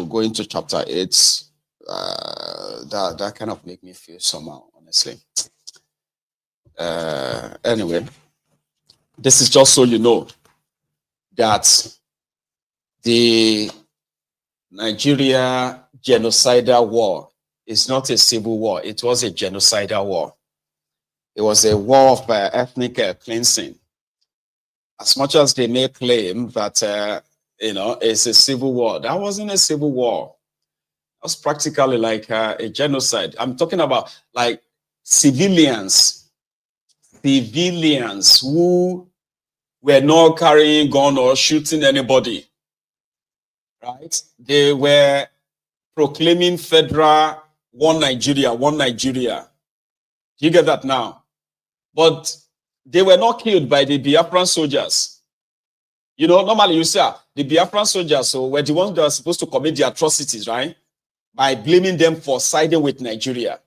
go into chapter 8. That kind of make me feel somehow, honestly. Anyway, this is just so you know that the Nigeria genocidal war is not a civil war. It was a genocidal war. It was a war of ethnic cleansing. As much as they may claim that, it's a civil war, that wasn't a civil war. It was practically like a genocide. I'm talking about like civilians who were not carrying gun or shooting anybody, right? They were proclaiming federal one Nigeria. You get that now? But they were not killed by the Biafran soldiers. Normally you say the Biafran soldiers were the ones that were supposed to commit the atrocities, right? By blaming them for siding with Nigeria.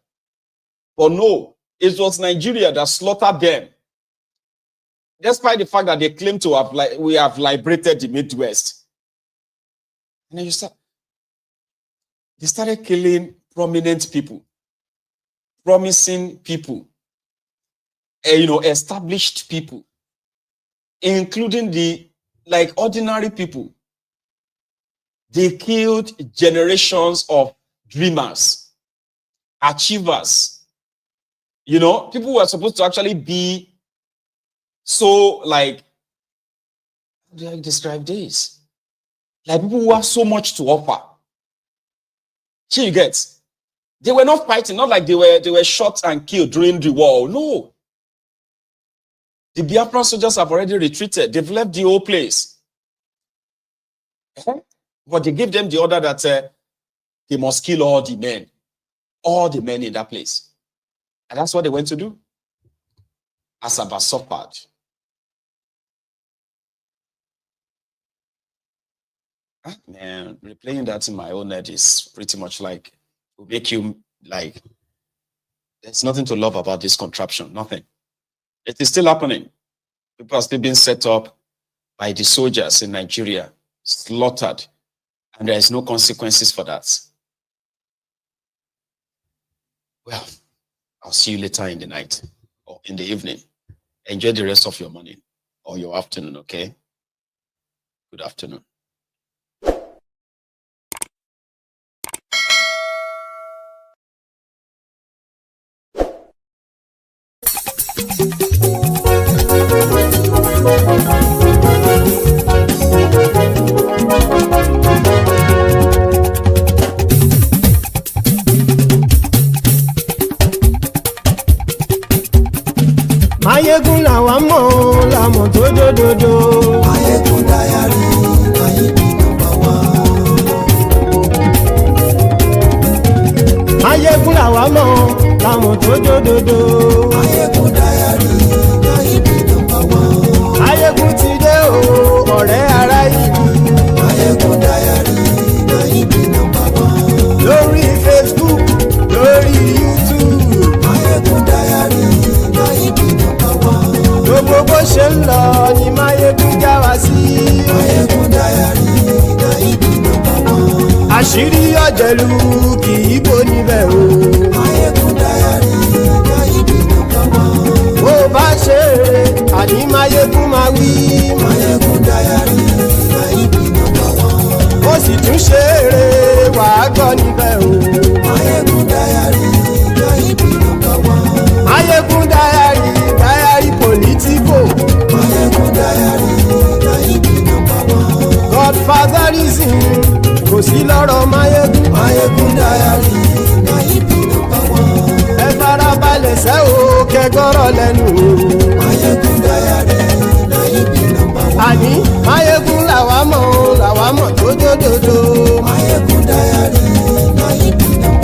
But no, it was Nigeria that slaughtered them. Despite the fact that they claim to have we have liberated the Midwest. And then you start, They started killing prominent people, promising people, established people, including the ordinary people. They killed generations of dreamers, achievers. People who are supposed to actually be so how do I describe this? People who have so much to offer. You get? They were not fighting, not like they were shot and killed during the war. No. The Biafran soldiers have already retreated. They've left the whole place. But they gave them the order that they must kill all the men in that place. And that's what they went to do. Asaba suffered. Man, replaying that in my own head is pretty much will make you there's nothing to love about this contraption, nothing. It is still happening. People are still being set up by the soldiers in Nigeria, slaughtered, and there is no consequences for that. Well, I'll see you later in the night or in the evening. Enjoy the rest of your morning or your afternoon, okay? Good afternoon. Maiyegun làwa mọ̀ làmọ̀ tó dòdòdò. Maiyegun Diary, Maiyegun #1. Maiyegun làwa mọ̀ làmọ̀ tó dòdòdò. Maiyegun Diary, Maiyegun #1. Maiyegun ti dé o ọ̀rẹ́ ará ìlú. Maiyegun Diary, Maiyegun #1. Lórí Facebook, lórí YouTube. Maiyegun Diary, Maiyegun #1. Gbogbo bó ṣe ń lọ ni Maiyegun já wa sí. Maiyegun Diary, Maiyegun #1. Àṣírí ọ̀jẹ̀lú kì í bò níbẹ̀ o. Maiyegun Diary, Maiyegun #1. Bó bá ṣe eré àní Maiyegun máa wí. Maiyegun Diary, Maiyegun #1. Ó sì tún ṣe eré wàá gbọ́ níbẹ̀ o. Maiyegun Diary, Maiyegun #1. Maiyegun Diary, Diary politico. Maiyegun Diary, Maiyegun #1. Godfatherism kò sí lọ́rọ̀ Maiyegun. Maiyegun Diary, Maiyegun #1. Ẹ farabalẹ̀ sẹ́ o kẹgọ́rọ̀ lẹ́nu o. Maiyegun Diary, Maiyegun #1. Àní Maiyegun làwa mọ̀ tó dòdòdò. Maiyegun Diary, Maiyegun #1.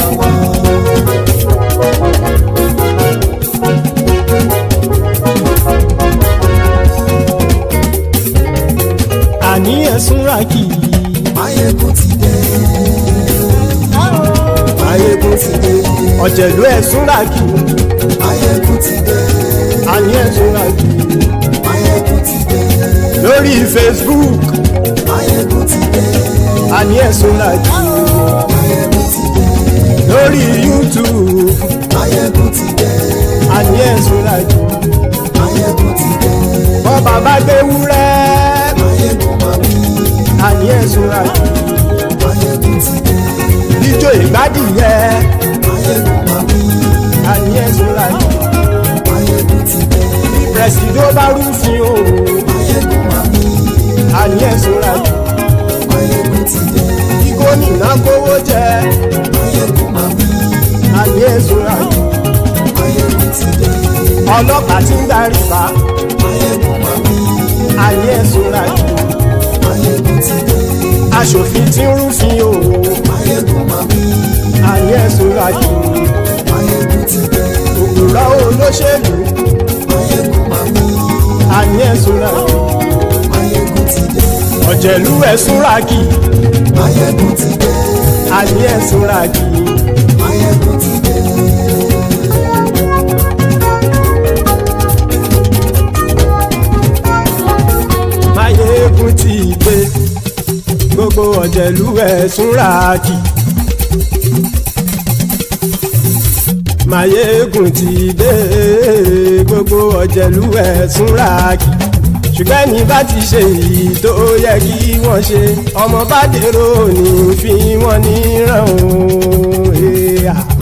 Àní ẹ̀sùn ràkì. Maiyegun ti dé. Maiyegun ti dé. Ọ̀jẹ̀lú ẹ̀sùn ràkì. Maiyegun ti dé. Àní ẹ̀sùn ràkì. Maiyegun ti dé. Lórí Facebook. Maiyegun ti dé. Àní ẹ̀sùn ràkì. Maiyegun ti dé. Lórí YouTube. Maiyegun ti dé. Àní ẹ̀sùn ràkì. Maiyegun ti dé. Bọ́ bàbá gbé wúrẹ́. Maiyegun máa wí. Àní ẹ̀sùn ràkì. Maiyegun ti dé. Ijó ìgbádìyẹ. Maiyegun máa wí. Àní ẹ̀sùn ràkì. Maiyegun ti dé. Pẹ̀sìdó bá rúfin o. Maiyegun máa wí. Àní ẹ̀sùn ràkì. Maiyegun ti dé. Kí gómìnà kówó jẹ. Maiyegun máa wí. Àní ẹ̀sùn ràkì. Maiyegun ti dé. Ọlọ́pàá tí ń darí bá. Maiyegun máa wí. Àní ẹ̀sùn ràkì. Maiyegun ti dé. Aṣòfin tí ń rúfin o. Maiyegun máa wí. Àní ẹ̀sùn ràkì. Maiyegun ti dé. Òpùrọ́ olóṣèlú. Maiyegun máa wí. Àní ẹ̀sùn ràkì. Maiyegun ti dé. Ọ̀jẹ̀lú ẹ̀sùn ràkì. Maiyegun ti dé. Àní ẹ̀sùn ràkì. Maiyegun ti dé. Maiyegun ti dé. Gbogbo ọ̀jẹ̀lú ẹ̀sùn ràkì. Maiyegun ti dé gbogbo ọ̀jẹ̀lú ẹ̀ súnra kì ṣùgbọ́n ní bá ti ṣe èyí tó yẹ kí wọ́n ṣe ọmọ bá dèrò ní fi wọ́n níran o.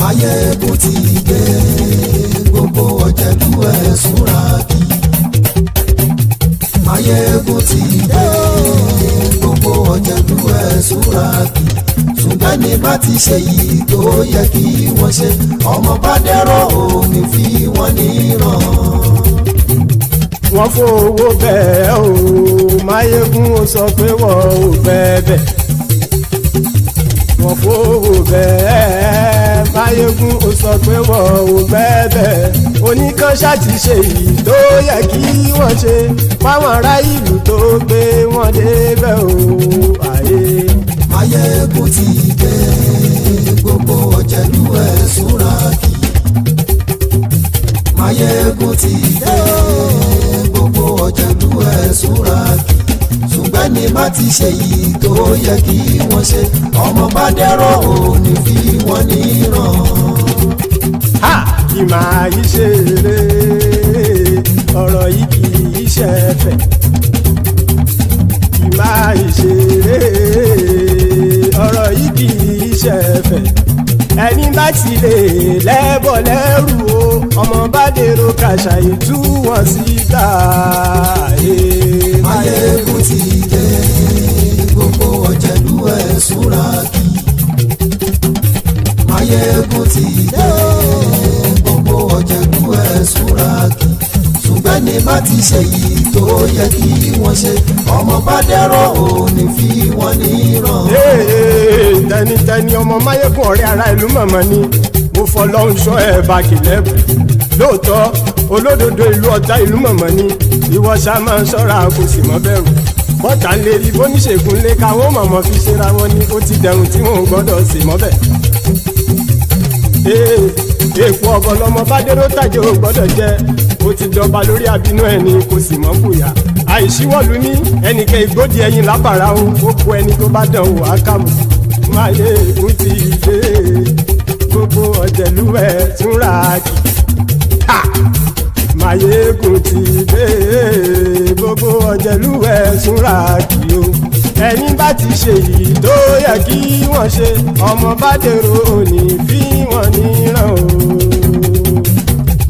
Maiyegun ti dé gbogbo ọ̀jẹ̀lú ẹ̀ súnra kì. Maiyegun ti dé gbogbo ọ̀jẹ̀lú ẹ̀ súnra kì. ṣùgbọ́n ní bá ti ṣe yìí tó yẹ kí wọ́n ṣe ọmọ bá dẹ́rọ̀ ò ní fi wọ́n níran. wọ́n fowó bẹ́ẹ̀ o Maiyegun ó sọ pé wọ́n ò fẹ́ bẹ́ẹ̀. wọ́n fowó bẹ́ẹ̀ Maiyegun ó sọ pé wọ́n ò fẹ́ bẹ́ẹ̀. oníkan ṣáàtì ṣe yìí tó yẹ kí wọ́n ṣe fáwọn ará ìlú tó gbé wọn débẹ̀ o. Maiyegun ti dé gbogbo ọ̀jẹ̀lú ẹ̀ súnra kì. Maiyegun ti dé gbogbo ọ̀jẹ̀lú ẹ̀ súnra kì. ṣùgbọ́n ní bá ti ṣe yìí tó yẹ kí wọ́n ṣe ọmọ bá dẹ́rọ̀ ò ní fi wọ́n níran. kì máa yí ṣe eré ọ̀rọ̀ yìí kì í ṣe ẹ̀fẹ̀. kì máa yí ṣe eré ọ̀rọ̀ yìí kì í ṣe ẹ̀fẹ̀. ẹni bá ti lè lẹ́bọ̀ lẹ́rù o ọmọ bá dèrò kàṣà ìtú wọn síta. Maiyegun ti dé gbogbo ọ̀jẹ̀lú ẹ̀ súnra kì. Maiyegun ti dé gbogbo ọ̀jẹ̀lú ẹ̀ súnra kì. ṣùgbọ́n ní bá ti ṣe yìí tó yẹ kí wọ́n ṣe ọmọ bá dẹ́rọ̀ ò ní fi wọ́n níran. tẹnitẹni ọmọ Maiyegun ọ̀rẹ́ ara ìlú mọ̀mọ́ ni mo fọlọ́run ṣọ́ ẹ̀ bá kìlẹ́bù. lóòótọ́ olódodo ìlú ọ̀tá ìlú mọ̀mọ́ ni ìwọ ṣá máa ń ṣọ́ra kò sì mọ́ bẹ̀rù. bọ́tà ń lè rí bóníṣègùn lé káwọn mọ̀mọ́ fi ṣera wọn ni ó ti dẹrùn tí wọn ò gbọ́dọ̀ sì mọ́ bẹ̀. èèpo ọ̀gọ̀ lọmọ bá dérò tàjẹ́ ò gbọ́dọ̀ jẹ́ ó ti jọba lórí àbínú ẹni kò sì mọ́ bùyà. àìsíwọ́lu ní ẹnìkẹ́ ìgbódì ẹyin lábàrá o ó kó ẹni tó bá dán o àkàmù. Maiyegun ti dé gbogbo ọ̀jẹ̀lú ẹ̀ túnra kì. Maiyegun ti dé gbogbo ọ̀jẹ̀lú ẹ̀ túnra kì o. ẹni bá ti ṣe yìí tó yẹ kí wọ́n ṣe ọmọ bá dèrò òní fi wọ́n níran o.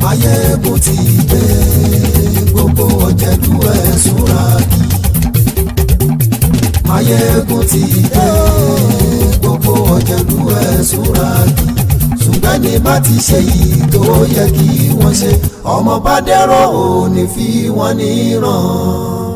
Maiyegun ti dé gbogbo ọ̀jẹ̀lú ẹ̀ súnra kì. Maiyegun ti dé gbogbo ọ̀jẹ̀lú ẹ̀ súnra kì. ṣùgbọ́n ní bá ti ṣe yìí tó yẹ kí wọ́n ṣe ọmọ bá dẹ́rọ̀ ò ní fi wọ́n níran.